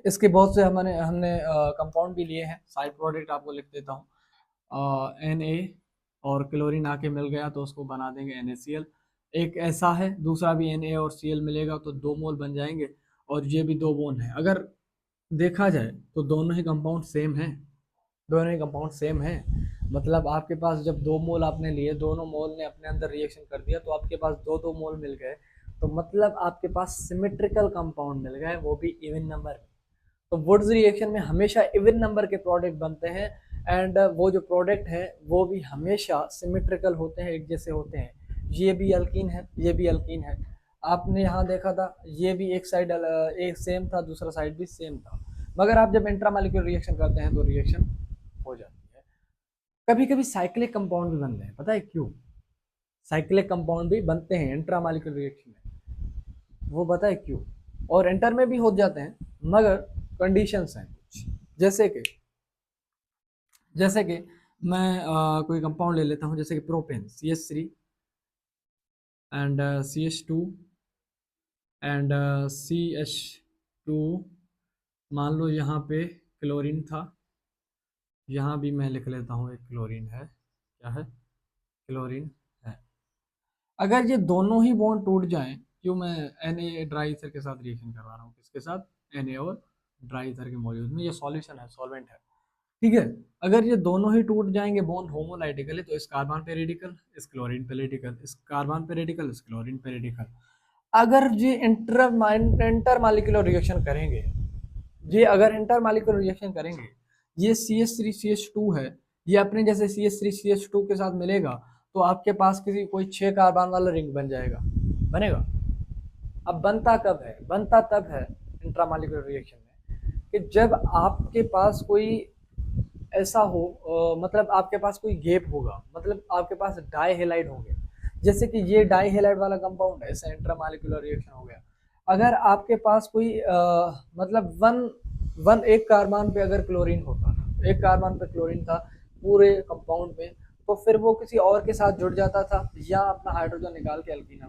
इसके बहुत से हमने कंपाउंड भी लिए हैं। साइड प्रोडक्ट आपको लिख देता हूँ। Na और क्लोरीन आके मिल गया तो उसको बना देंगे NaCl। एक ऐसा है, दूसरा भी Na और Cl मिलेगा तो 2 मोल बन जाएंगे और ये भी 2 बोन है। अगर देखा जाए तो दोनों ही कंपाउंड सेम है, दोनों ही कंपाउंड सेम है। मतलब आपके पास जब 2 मोल आपने लिए, दोनों मोल ने अपने अंदर रिएक्शन कर दिया तो आपके पास 2-2 मोल मिल गए। तो मतलब आपके पास सिमेट्रिकल कंपाउंड मिल गए, वो भी इवन नंबर। तो वुड्स रिएक्शन में हमेशा इवन नंबर के प्रोडक्ट बनते हैं। एंड वो जो प्रोडक्ट है वो भी हमेशा सिमेट्रिकल होते हैं, एक जैसे होते हैं। ये भी अल्कीन है, ये भी अल्कीन है। आपने यहाँ देखा था ये भी एक साइड एक सेम था, दूसरा साइड भी सेम था। मगर आप जब इंट्रामॉलिक्यूलर रिएक्शन करते हैं तो रिएक्शन हो जाती है। कभी कभी साइक्लिक कंपाउंड भी बनते हैं, पता है क्यों? साइक्लिक कंपाउंड भी बनते हैं इंट्रामॉलिक्यूलर रिएक्शन में, वो पता है क्यों? और इंटर में भी हो जाते हैं मगर कंडीशंस हैं कुछ। जैसे कि मैं कोई कंपाउंड ले लेता हूँ, जैसे कि propane CH3 and CH2 and CH2। मान लो यहाँ पे क्लोरीन था, यहाँ भी मैं लिख लेता हूँ एक क्लोरीन है। क्या है? क्लोरीन है। अगर ये दोनों ही बॉन्ड टूट जाएं, क्यों मैं Na ड्राई ईथर के साथ रिएक्शन करवा रहा हूँ, किसके साथ? Na और ड्राई ईथर के मौजूद में, ये सॉल्यूशन है, सॉल्वेंट है, ठीक है। अगर ये दोनों ही टूट जाएंगे बॉन्ड होमोलाइटिकली तो इस कार्बन पे रेडिकल, इस क्लोरीन पे रेडिकल, इस कार्बन पे रेडिकल, इस क्लोरीन पे रेडिकल। अगर ये इंटर मालिक्यूलर रिएक्शन करेंगे, ये अगर इंटर मालिक्यूलर रिएक्शन करेंगे, ये CH3 CH2 है, ये अपने जैसे CH3 CH2 के साथ मिलेगा तो आपके पास किसी कोई 6 कार्बन वाला रिंग बन जाएगा, बनेगा। अब बनता कब है? बनता तब है इंट्रामॉलिक्यूलर रिएक्शन में कि जब आपके पास कोई ऐसा हो मतलब आपके पास कोई गैप होगा, मतलब आपके पास डाई हेलाइड होंगे। जैसे कि ये डाई हेलाइड वाला कंपाउंड है, ऐसा इंट्रामॉलिक्यूलर रिएक्शन हो गया। अगर आपके पास कोई मतलब एक कार्बन पे अगर क्लोरीन होता, एक कार्बन पे क्लोरीन था पूरे कंपाउंड में, तो फिर वो किसी और के साथ जुड़ जाता था या अपना हाइड्रोजन निकाल के अल्कीन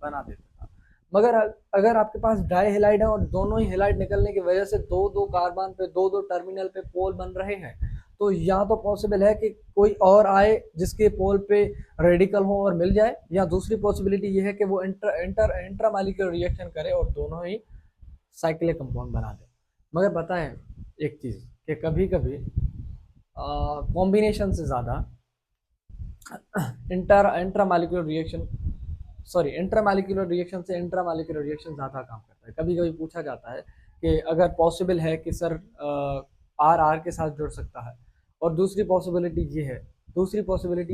बना देता था। मगर अगर आपके पास डाई हेलाइड है और दोनों ही हेलाइड निकलने की वजह से दो दो कार्बन पे दो दो टर्मिनल पे पोल बन रहे हैं, तो या तो पॉसिबल है कि कोई और आए जिसके पोल पे रेडिकल हो और मिल जाए, या दूसरी पॉसिबिलिटी ये है कि वो इंट्रामॉलिक्यूलर रिएक्शन करे और दोनों ही साइक्लिक कंपाउंड बना दे। मगर पता है एक चीज़ कि कभी कभी कॉम्बिनेशन से ज़्यादा इंट्रामॉलिक्यूलर रिएक्शन इंट्रामॉलिक्यूलर रिएक्शन से इंट्रामॉलिक्यूलर रिएक्शन ज़्यादा काम करता है। कभी कभी पूछा जाता है कि अगर पॉसिबल है कि सर आर आर के साथ जुड़ सकता है, और दूसरी पॉसिबिलिटी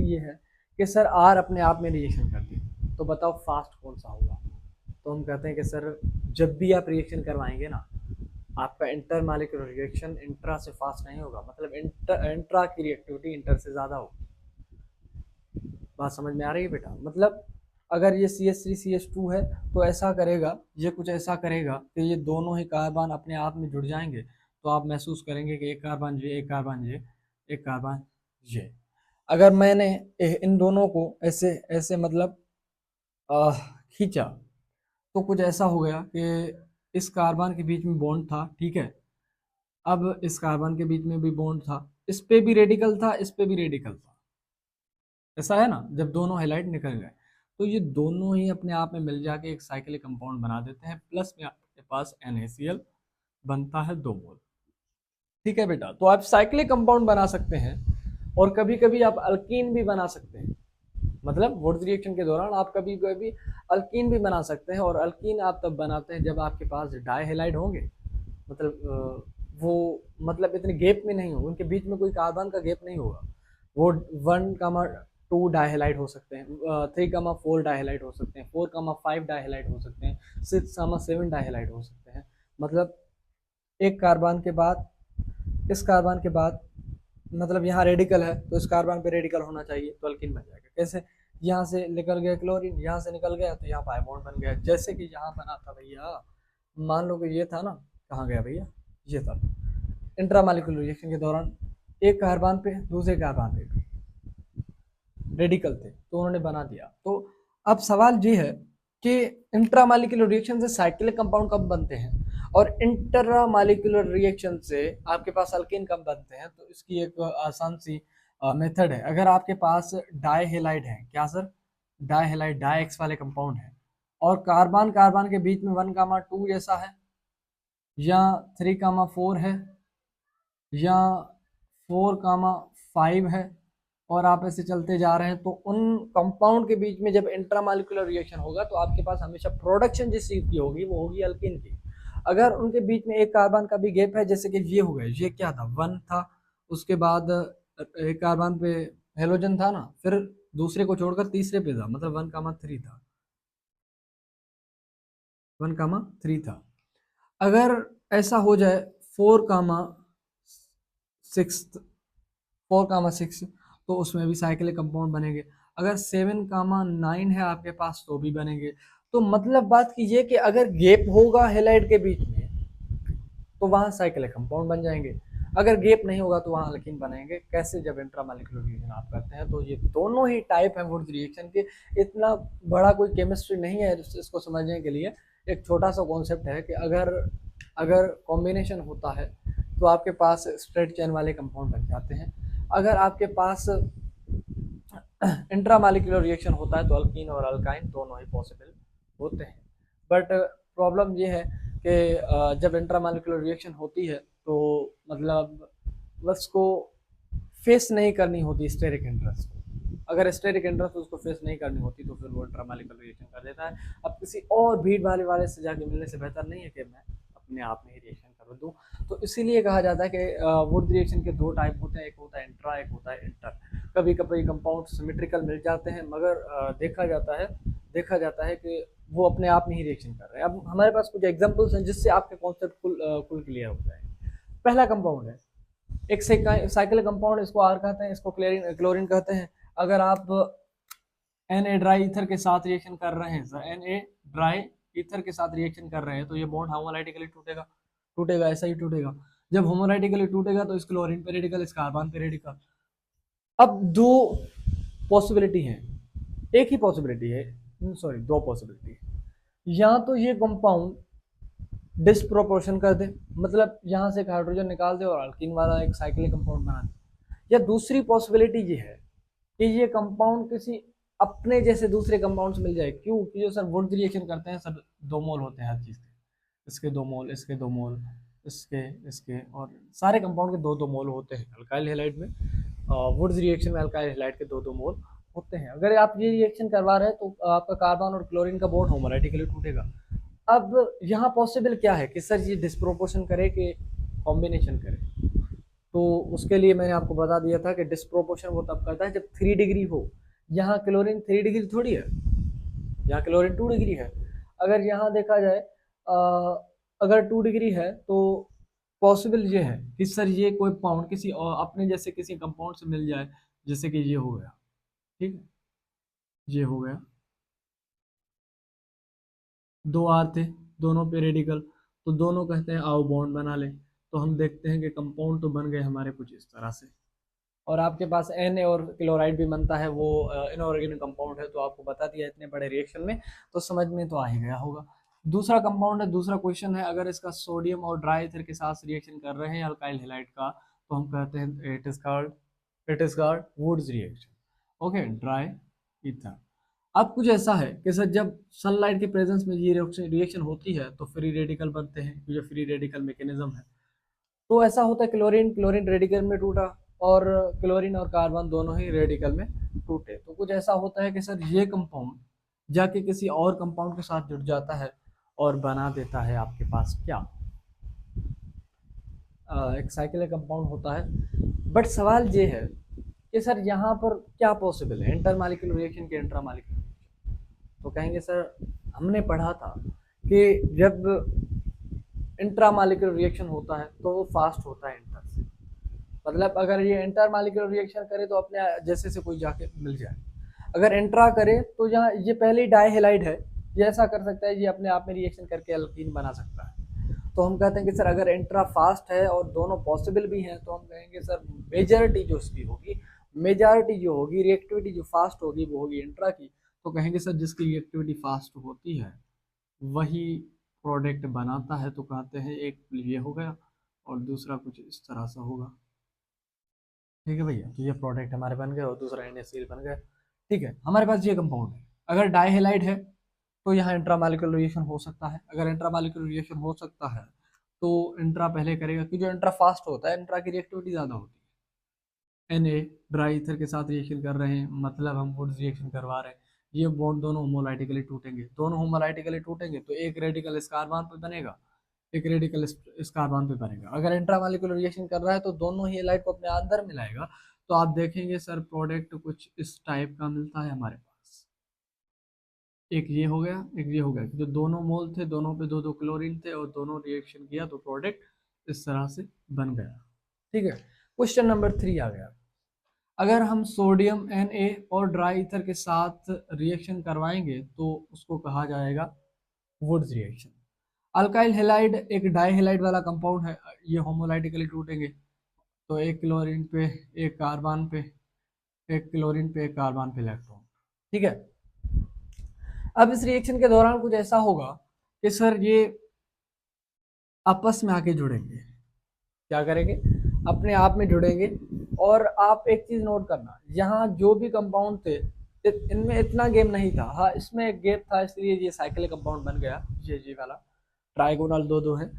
ये है कि सर आर अपने आप में रिएक्शन करती है, तो बताओ फास्ट कौन सा होगा? तो हम कहते हैं कि सर जब भी आप रिएक्शन करवाएंगे ना, आपका इंटर मालिक्यूलर रिएक्शन इंट्रा से फास्ट नहीं होगा, मतलब इंट्रा की रिएक्टिविटी इंटर से ज़्यादा होगी। बात समझ में आ रही है बेटा? मतलब अगर ये CH3 CH2 है तो ऐसा करेगा, ये कुछ ऐसा करेगा कि ये दोनों ही कार्बन अपने आप में जुड़ जाएंगे, तो आप महसूस करेंगे कि एक कार्बन ये, एक कार्बन ये, एक कार्बन ये। अगर मैंने इन दोनों को ऐसे ऐसे मतलब खींचा तो कुछ ऐसा हो गया कि इस कार्बन के बीच में बॉन्ड था, ठीक है। अब इस कार्बन के बीच में भी बॉन्ड था, इस पे भी रेडिकल था, इस पे भी रेडिकल था, ऐसा है ना। जब दोनों हाइलाइट निकल गए तो ये दोनों ही अपने आप में मिल जाके एक साइक्लिक कंपाउंड बना देते हैं, प्लस में आपके पास NaCl बनता है 2 मोल, ठीक है बेटा। तो आप साइक्लिक कंपाउंड बना सकते हैं और कभी कभी आप अल्कीन भी बना सकते हैं। मतलब वुड्स रिएक्शन के दौरान आप कभी कभी अल्कीन भी बना सकते हैं, और अल्कीन आप तब बनाते हैं जब आपके पास डाई हेलाइड होंगे, मतलब वो मतलब इतने गैप में नहीं हो, उनके बीच में कोई कार्बन का गैप नहीं होगा। वो 1,2 डाइहेलाइड हो सकते हैं, 3,4 डाइहेलाइड हो सकते हैं, 4,5 डाइहेलाइड हो सकते हैं, 6,7 डाइहेलाइड हो सकते हैं। मतलब एक कार्बन के बाद इस कार्बन के बाद मतलब यहाँ रेडिकल है तो इस कार्बन पे रेडिकल होना चाहिए तो अल्कीन बन जाएगा। कैसे? यहाँ से निकल गया क्लोरीन, यहाँ से निकल गया तो यहाँ पाई बॉन्ड बन गया। जैसे कि यहाँ बना था भैया, मान लो कि ये था ना, कहाँ गया भैया, ये था, इंट्रामॉलिक्यूलर रिएक्शन के दौरान एक कार्बन पे दूसरे कार्बन पे रेडिकल थे तो उन्होंने बना दिया। तो अब सवाल ये है कि इंट्रामॉलिक्यूलर रिएक्शन से साइक्लिक कंपाउंड कब बनते हैं और इंटरमॉलिक्यूलर रिएक्शन से आपके पास अल्कीन कब बनते हैं। तो इसकी एक आसान सी मेथड है। अगर आपके पास डाइहेलाइड है, क्या सर, डाइहेलाइड डाइएक्स वाले कंपाउंड है और कार्बन कार्बन के बीच में 1,2 जैसा है या 3,4 है या 4,5 है और आप ऐसे चलते जा रहे हैं, तो उन कंपाउंड के बीच में जब इंट्रामॉलिक्यूलर रिएक्शन होगा तो आपके पास हमेशा प्रोडक्शन जिस चीज की होगी वो होगी अल्कीन की। अगर उनके बीच में एक कार्बन का भी गैप है, जैसे कि ये हो गया, ये क्या था 1 था, उसके बाद एक कार्बन पे हेलोजन था ना, फिर दूसरे को छोड़कर तीसरे पे था, मतलब 1,3 था, 1,3 था। अगर ऐसा हो जाए 4,6 4,6 तो उसमें भी साइक्लिक कंपाउंड बनेंगे। अगर 7,9 है आपके पास तो भी बनेंगे। तो मतलब बात कीजिए कि अगर गैप होगा हेलाइड के बीच में तो वहां साइक्लिक कंपाउंड बन जाएंगे, अगर गैप नहीं होगा तो वहां अल्कीन बनेंगे। कैसे, जब इंट्रामॉलिक्यूलर रिएक्शन आप करते हैं। तो ये दोनों ही टाइप है वुड्स रिएक्शन के। इतना बड़ा कोई केमिस्ट्री नहीं है इसको समझने के लिए। एक छोटा सा कॉन्सेप्ट है कि अगर अगर कॉम्बिनेशन होता है तो आपके पास स्ट्रेट चेन वाले कंपाउंड बन जाते हैं। अगर आपके पास इंट्रामॉलिक्यूलर रिएक्शन होता है तो अल्कीन और अल्काइन दोनों ही पॉसिबल होते हैं। बट प्रॉब्लम ये है कि जब इंट्रामॉलिक्यूलर रिएक्शन होती है तो मतलब उसको फेस नहीं करनी होती स्टेरिक हिंड्रेंस को। अगर स्टेरिक हिंड्रेंस उसको फेस नहीं करनी होती तो फिर वो इंट्रामॉलिक्यूलर रिएक्शन कर देता है। अब किसी और भीड़ भाड़ वाले से जाके मिलने से बेहतर नहीं है कि मैं अपने आप में ही रिएक्शन कर दूं। तो इसीलिए कहा जाता है कि वुड रिएक्शन के दो टाइप होते हैं, एक होता है इंट्रा, एक होता है इंटर। कभी कभी कंपाउंड सिमेट्रिकल मिल जाते हैं, मगर देखा जाता है कि वो अपने आप में ही रिएक्शन कर रहे हैं। अब हमारे पास कुछ एग्जांपल्स हैं जिससे आपके कॉन्सेप्ट कुल क्लियर हो जाए। पहला कंपाउंड है एक साइक्लिक कंपाउंड, इसको आर कहते हैं, इसको क्लोरीन कहते हैं। अगर आप Na ड्राई ईथर के साथ रिएक्शन कर रहे हैं, Na ड्राई ईथर के साथ रिएक्शन कर रहे हैं तो ये बॉन्ड होमोलाइटिकली टूटेगा, टूटेगा, ऐसा ही टूटेगा। जब होमोलाइटिकली टूटेगा तो इस क्लोरीन पे रेडिकल, इस कार्बन पे रेडिकल। अब दो पॉसिबिलिटी है, एक ही पॉसिबिलिटी है, सॉरी दो पॉसिबिलिटी है। या तो ये कंपाउंड डिस्प्रोपोर्शन कर दे, मतलब यहां से एक हाइड्रोजन निकाल दे और अल्कीन वाला एक साइक्लिक कंपाउंड बना दे। या दूसरी पॉसिबिलिटी ये है कि ये कंपाउंड किसी अपने जैसे दूसरे कंपाउंड से मिल जाए। क्यों? कि जो सर वुड रिएक्शन करते हैं सब 2 मोल होते हैं हर चीज के, इसके 2 मोल, इसके 2 मोल, इसके और सारे कंपाउंड के 2-2 मोल होते हैं अल्काइल हैलाइड में। वुड्स रिएक्शन में अल्काइल हैलाइड के 2-2 मोल होते हैं। अगर आप ये रिएक्शन करवा रहे हैं तो आपका कार्बन और क्लोरीन का बॉन्ड होमोलाइटिकली टूटेगा। अब यहाँ पॉसिबल क्या है कि सर ये डिस्प्रोपोर्शन करे कि कॉम्बिनेशन करे। तो उसके लिए मैंने आपको बता दिया था कि डिस्प्रोपोर्शन वो तब करता है जब 3 डिग्री हो। यहाँ क्लोरीन 3 डिग्री थोड़ी है, यहाँ क्लोरीन 2 डिग्री है। अगर यहाँ देखा जाए अगर 2 डिग्री है तो पॉसिबल ये है कि सर ये कोई पाउंड किसी और अपने जैसे किसी कंपाउंड से मिल जाए, जैसे कि ये हो गया, ठीक है, ये हो गया, 2 आर थे, दोनों पे रेडिकल, तो दोनों कहते हैं आओ बॉन्ड बना ले। तो हम देखते हैं कि कंपाउंड तो बन गए हमारे कुछ इस तरह से। और आपके पास Na और क्लोराइड भी बनता है, वो इनऑर्गेनिक कंपाउंड है। तो आपको बता दिया इतने बड़े रिएक्शन में, तो समझ में तो आ ही गया होगा। दूसरा कंपाउंड है, दूसरा क्वेश्चन है, अगर इसका सोडियम और ड्राई ईथर के साथ रिएक्शन कर रहे हैं अल्काइल हैलाइड का, तो हम कहते हैं it is called Wurtz reaction. Okay, dry ether. अब कुछ ऐसा है कि सर जब सनलाइट के प्रेजेंस में ये रिएक्शन होती है तो फ्री रेडिकल बनते हैं, ये फ्री रेडिकल मैकेनिज्म है। तो ऐसा होता है क्लोरीन क्लोरीन रेडिकल में टूटा और क्लोरीन और कार्बन दोनों ही रेडिकल में टूटे। तो कुछ ऐसा होता है कि सर ये कंपाउंड जाके किसी और कंपाउंड के साथ जुड़ जाता है और बना देता है आपके पास क्या, एक साइक्लिक कंपाउंड होता है। बट सवाल ये है कि सर यहाँ पर क्या पॉसिबल है, इंटरमॉलिक्यूलर रिएक्शन के इंट्रामॉलिक्यूलर रिएक्शन। तो कहेंगे सर हमने पढ़ा था कि जब इंट्रामॉलिक्यूलर रिएक्शन होता है तो वो फास्ट होता है इंटर से। मतलब अगर ये इंटरमॉलिक्यूलर रिएक्शन करे तो अपने जैसे से कोई जाके मिल जाए। अगर इंट्रा करे तो यहाँ ये पहले ही डाइहेलाइड है, ये ऐसा कर सकता है, ये अपने आप में रिएक्शन करके अल्कीन बना सकता है। तो हम कहते हैं कि सर अगर इंट्रा फास्ट है और दोनों पॉसिबल भी हैं तो हम कहेंगे सर मेजॉरिटी जो उसकी होगी, मेजॉरिटी जो होगी रिएक्टिविटी जो फास्ट होगी वो होगी इंट्रा की। तो कहेंगे सर जिसकी रिएक्टिविटी फास्ट होती है वही प्रोडक्ट बनाता है। तो कहते हैं एक ये हो गया और दूसरा कुछ इस तरह से होगा। ठीक है भैया, तो ये प्रोडक्ट हमारे बन गए और दूसरा NaCl बन गया। ठीक है, हमारे पास ये कंपाउंड है। अगर डाइहेलाइड है तो यहाँ इंट्रामॉलिक्यूलर रिएक्शन हो सकता है। अगर इंट्रामॉलिक्यूलर रिएक्शन हो सकता है तो इंट्रा पहले करेगा, कि जो इंट्रा फास्ट होता है इंट्रा की रिएक्टिविटी ज़्यादा होती है। Na ड्राई ईथर के साथ रिएक्शन कर रहे हैं, मतलब हम वुड्स रिएक्शन करवा रहे हैं। ये बॉन्ड दोनों होमोलाइटिकली टूटेंगे, दोनों होमोलाइटिकली टूटेंगे तो एक रेडिकल इस कार्बन पे बनेगा, एक रेडिकल इस कार्बन पे बनेगा। अगर इंट्रामॉलिक्यूलर रिएक्शन कर रहा है तो दोनों ही हैलाइड को अपने अंदर मिलाएगा। तो आप देखेंगे सर प्रोडक्ट कुछ इस टाइप का मिलता है हमारे पास। एक ये हो गया, एक ये हो गया, जो दोनों मोल थे दोनों पे 2-2 क्लोरीन थे और दोनों रिएक्शन किया तो प्रोडक्ट इस तरह से बन गया। ठीक है, क्वेश्चन नंबर 3 आ गया। अगर हम सोडियम Na और ड्राई ईथर के साथ रिएक्शन करवाएंगे तो उसको कहा जाएगा वुड्स रिएक्शन। अल्काइल हैलाइड एक डाइहेलाइड वाला कंपाउंड है, ये होमोलाइटिकली टूटेंगे तो एक क्लोरीन पे एक कार्बन पे, एक क्लोरीन पे एक कार्बन पे इलेक्ट्रॉन। ठीक है, अब इस रिएक्शन के दौरान कुछ ऐसा होगा कि सर ये आपस में आके जुड़ेंगे। क्या करेंगे? अपने आप में जुड़ेंगे। और आप एक चीज नोट करना, यहाँ जो भी कंपाउंड थे इनमें इतना गेम नहीं था। हाँ, इसमें एक गेप था इसलिए ये साइक्लिक कंपाउंड बन गया, ये वाला ट्राइगोनल 2-2 है।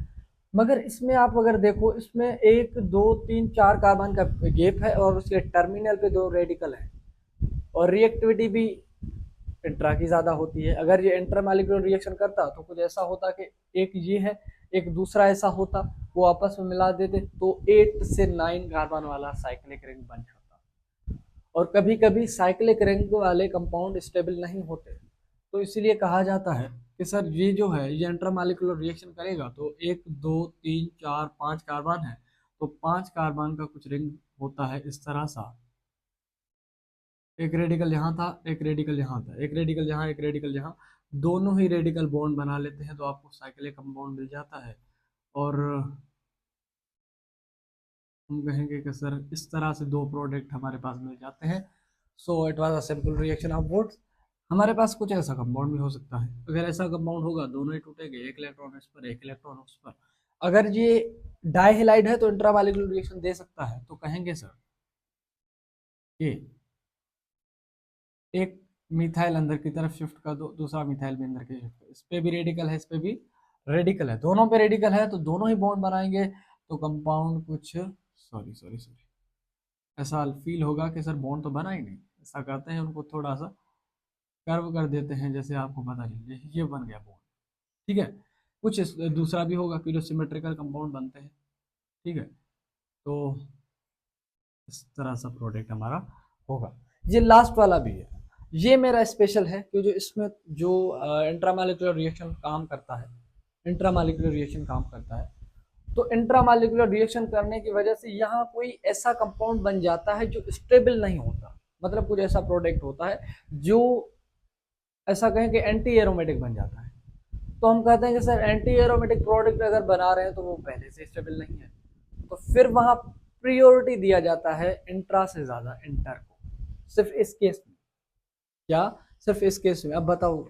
मगर इसमें आप अगर देखो, इसमें 1 2 3 4 कार्बन का गेप है और उसके टर्मिनल पे 2 रेडिकल है और रिएक्टिविटी भी इंट्रा की ज्यादा होती है। अगर ये इंटरमॉलिक्यूलर रिएक्शन करता तो कुछ ऐसा होता कि एक ये है एक दूसरा ऐसा होता, वो आपस में मिला देते तो 8 से 9 कार्बन वाला साइक्लिक रिंग बन जाता। और कभी कभी साइक्लिक रिंग वाले कंपाउंड स्टेबल नहीं होते, तो इसलिए कहा जाता है कि सर ये जो है ये इंटरमॉलिक्यूलर रिएक्शन करेगा तो 1 2 3 4 5 कार्बन है तो 5 कार्बन का कुछ रिंग होता है इस तरह सा। एक रेडिकल यहाँ था, एक रेडिकल यहाँ था, एक रेडिकल यहाँ, एक रेडिकल यहाँ, दोनों ही रेडिकल बॉन्ड बना लेते हैं तो आपको साइक्लिक कंपाउंड मिल जाता है। और हम कहेंगे कि सर इस तरह से 2 प्रोडक्ट हमारे पास मिल जाते हैं। So it was a simple reaction of Wurtz. हमारे पास कुछ ऐसा कंपाउंड भी हो सकता है। अगर ऐसा कंपाउंड होगा दोनों ही टूटेंगे, एक इलेक्ट्रॉन इस पर एक इलेक्ट्रॉन उस पर। अगर ये डाइहेलाइड है तो इंट्रामॉलिक्यूलर रिएक्शन दे सकता है, तो कहेंगे सर ये एक मिथाइल अंदर की तरफ शिफ्ट कर दो, दूसरा मिथाइल भी अंदर की शिफ्ट कर, इस पे भी रेडिकल है इस पे भी रेडिकल है, दोनों पे रेडिकल है तो दोनों ही बॉन्ड बनाएंगे तो कंपाउंड कुछ सॉरी सॉरी सॉरी ऐसा फील होगा कि सर बॉन्ड तो बना ही नहीं। ऐसा करते हैं उनको थोड़ा सा कर्व कर देते हैं, जैसे आपको पता चले ये बन गया बॉन्ड। ठीक है, कुछ दूसरा भी होगा कि जो सिमेट्रिकल कंपाउंड बनते हैं। ठीक है, तो इस तरह सा प्रोडक्ट हमारा होगा। ये लास्ट वाला भी है, ये मेरा स्पेशल है कि जो इसमें जो इंट्रामॉलिक्यूलर रिएक्शन काम करता है, इंट्रामॉलिक्यूलर रिएक्शन काम करता है तो इंट्रामॉलिक्यूलर रिएक्शन करने की वजह से यहाँ कोई ऐसा कंपाउंड बन जाता है जो स्टेबल नहीं होता। मतलब कुछ ऐसा प्रोडक्ट होता है जो ऐसा कहें कि एंटी एरोमेटिक बन जाता है। तो हम कहते हैं कि सर एंटी एरोमेटिक प्रोडक्ट अगर बना रहे हैं तो वो पहले से स्टेबल नहीं है, तो फिर वहां प्रियोरिटी दिया जाता है इंट्रा से ज्यादा इंटर को। सिर्फ इस केस में, क्या सिर्फ इस केस में? अब बताओ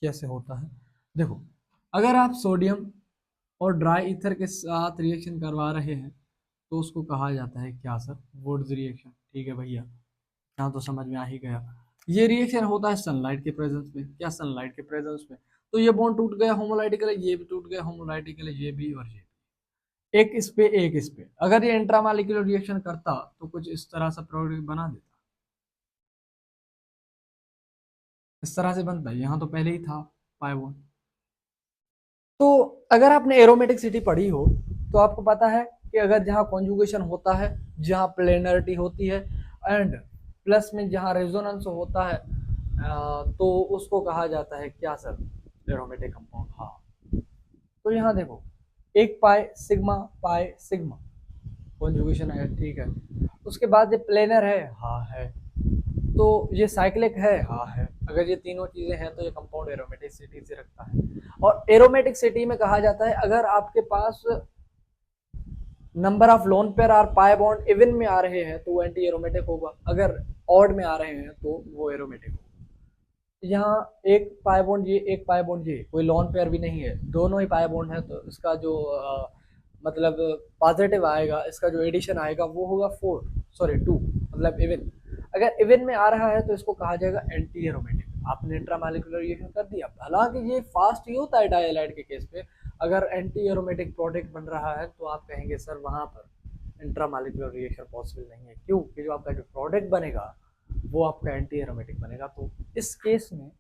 कैसे होता है। देखो, अगर आप सोडियम और ड्राई ईथर के साथ रिएक्शन करवा रहे हैं तो उसको कहा जाता है क्या सर? Wurtz reaction. ठीक है भैया, यहाँ तो समझ में आ ही गया। ये रिएक्शन होता है सनलाइट के प्रेजेंस में। क्या? सनलाइट के प्रेजेंस में। तो ये बॉन्ड टूट गया होमोलाइटिकली, ये भी टूट गया होमोलाइटिकली, ये भी और ये भी। एक इस पे एक इस पे। अगर ये इंट्रामॉलिक्यूलर रिएक्शन करता तो कुछ इस तरह से प्रोडक्ट बना देता, इस तरह से बनता है। यहाँ तो पहले ही था पाई बॉन्ड। तो अगर आपने एरोमेटिसिटी पढ़ी हो तो आपको पता है कि अगर जहाँ कॉन्जुगेशन होता है, जहाँ प्लेनरिटी होती है एंड प्लस में जहाँ रेजोनेंस होता है तो उसको कहा जाता है क्या सर? Aromatic compound. हाँ, तो यहाँ देखो, एक पाई सिग्मा कॉन्जुगेशन है, ठीक है। उसके बाद ये प्लेनर है, हाँ है। तो ये साइक्लिक है, हाँ है। अगर ये तीनों चीजें हैं तो ये कंपाउंड एरोमेटिसिटी से रखता है। और एरोमेटिसिटी में कहा जाता है अगर आपके पास नंबर ऑफ लोन पेयर और पाई बॉन्ड इवन में आ रहे हैं तो वो एंटी एरोमेटिक होगा, अगर ऑड में आ रहे हैं तो वो एरोमेटिक होगा। यहाँ एक पाई बॉन्ड ये, एक पाई बॉन्ड ये, कोई लोन पेयर भी नहीं है, दोनों ही पाई बॉन्ड है, तो इसका जो मतलब पॉजिटिव आएगा, इसका जो एडिशन आएगा वो होगा 4, सॉरी 2, मतलब इवन। अगर इवन में आ रहा है तो इसको कहा जाएगा एंटी एरोमेटिक। आपने इंट्रामॉलिक्यूलर रिएक्शन कर दिया। हालांकि ये फास्ट ही होता है डाइहाइलाइड के केस पे, अगर एंटी एरोमेटिक प्रोडक्ट बन रहा है तो आप कहेंगे सर वहां पर इंट्रामॉलिक्यूलर रिएक्शन पॉसिबल नहीं है। क्यों? क्योंकि जो आपका जो प्रोडक्ट बनेगा वो आपका एंटी एरोमेटिक बनेगा। तो इस केस में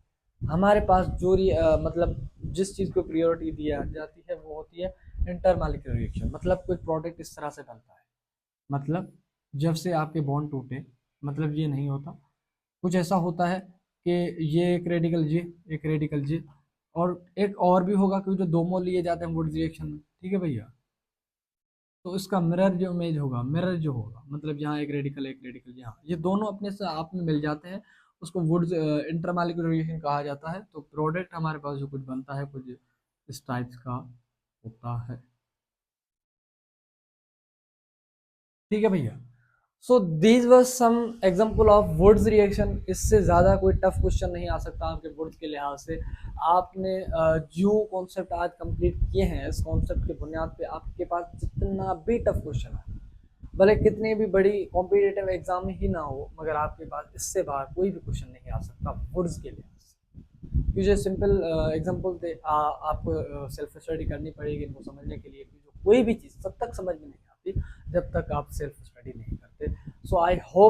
हमारे पास जो मतलब जिस चीज़ को प्रियोरिटी दिया जाती है वो होती है इंटरमॉलिक्यूलर रिएक्शन। मतलब कोई प्रोडक्ट इस तरह से बनता है, मतलब जब से आपके बॉन्ड टूटे, मतलब ये नहीं होता, कुछ ऐसा होता है कि ये एक रेडिकल जे, एक रेडिकल जे, और एक और भी होगा क्योंकि जो दो मोल लिए जाते हैं वुड्स रिएक्शन में, ठीक है भैया। तो इसका मिरर जो इमेज होगा, मिरर जो होगा, मतलब यहाँ एक रेडिकल यहाँ, ये दोनों अपने से आप में मिल जाते हैं, उसको वुड्स इंटरमॉलिक्यूलर रिएक्शन कहा जाता है। तो प्रोडक्ट हमारे पास जो कुछ बनता है कुछ इस टाइप्स का होता है, ठीक है भैया। So these were some example of Wurtz reaction. इससे ज़्यादा कोई टफ क्वेश्चन नहीं आ सकता आपके वुड्स के लिहाज से। आपने जो कॉन्सेप्ट आज कंप्लीट किए हैं, इस कॉन्सेप्ट की बुनियाद पे आपके पास जितना भी टफ क्वेश्चन है, भले कितनी भी बड़ी कॉम्पिटिटिव एग्जाम ही ना हो, मगर आपके पास इससे बाहर कोई भी क्वेश्चन नहीं आ सकता वुड्स के लिहाज से। क्योंकि सिंपल एग्जाम्पल थे, आपको सेल्फ स्टडी करनी पड़ेगी इनको समझने के लिए। जो कोई भी चीज़ तब तक समझ में नहीं आती जब तक आप सेल्फ स्टडी नहीं करते। सो आई होप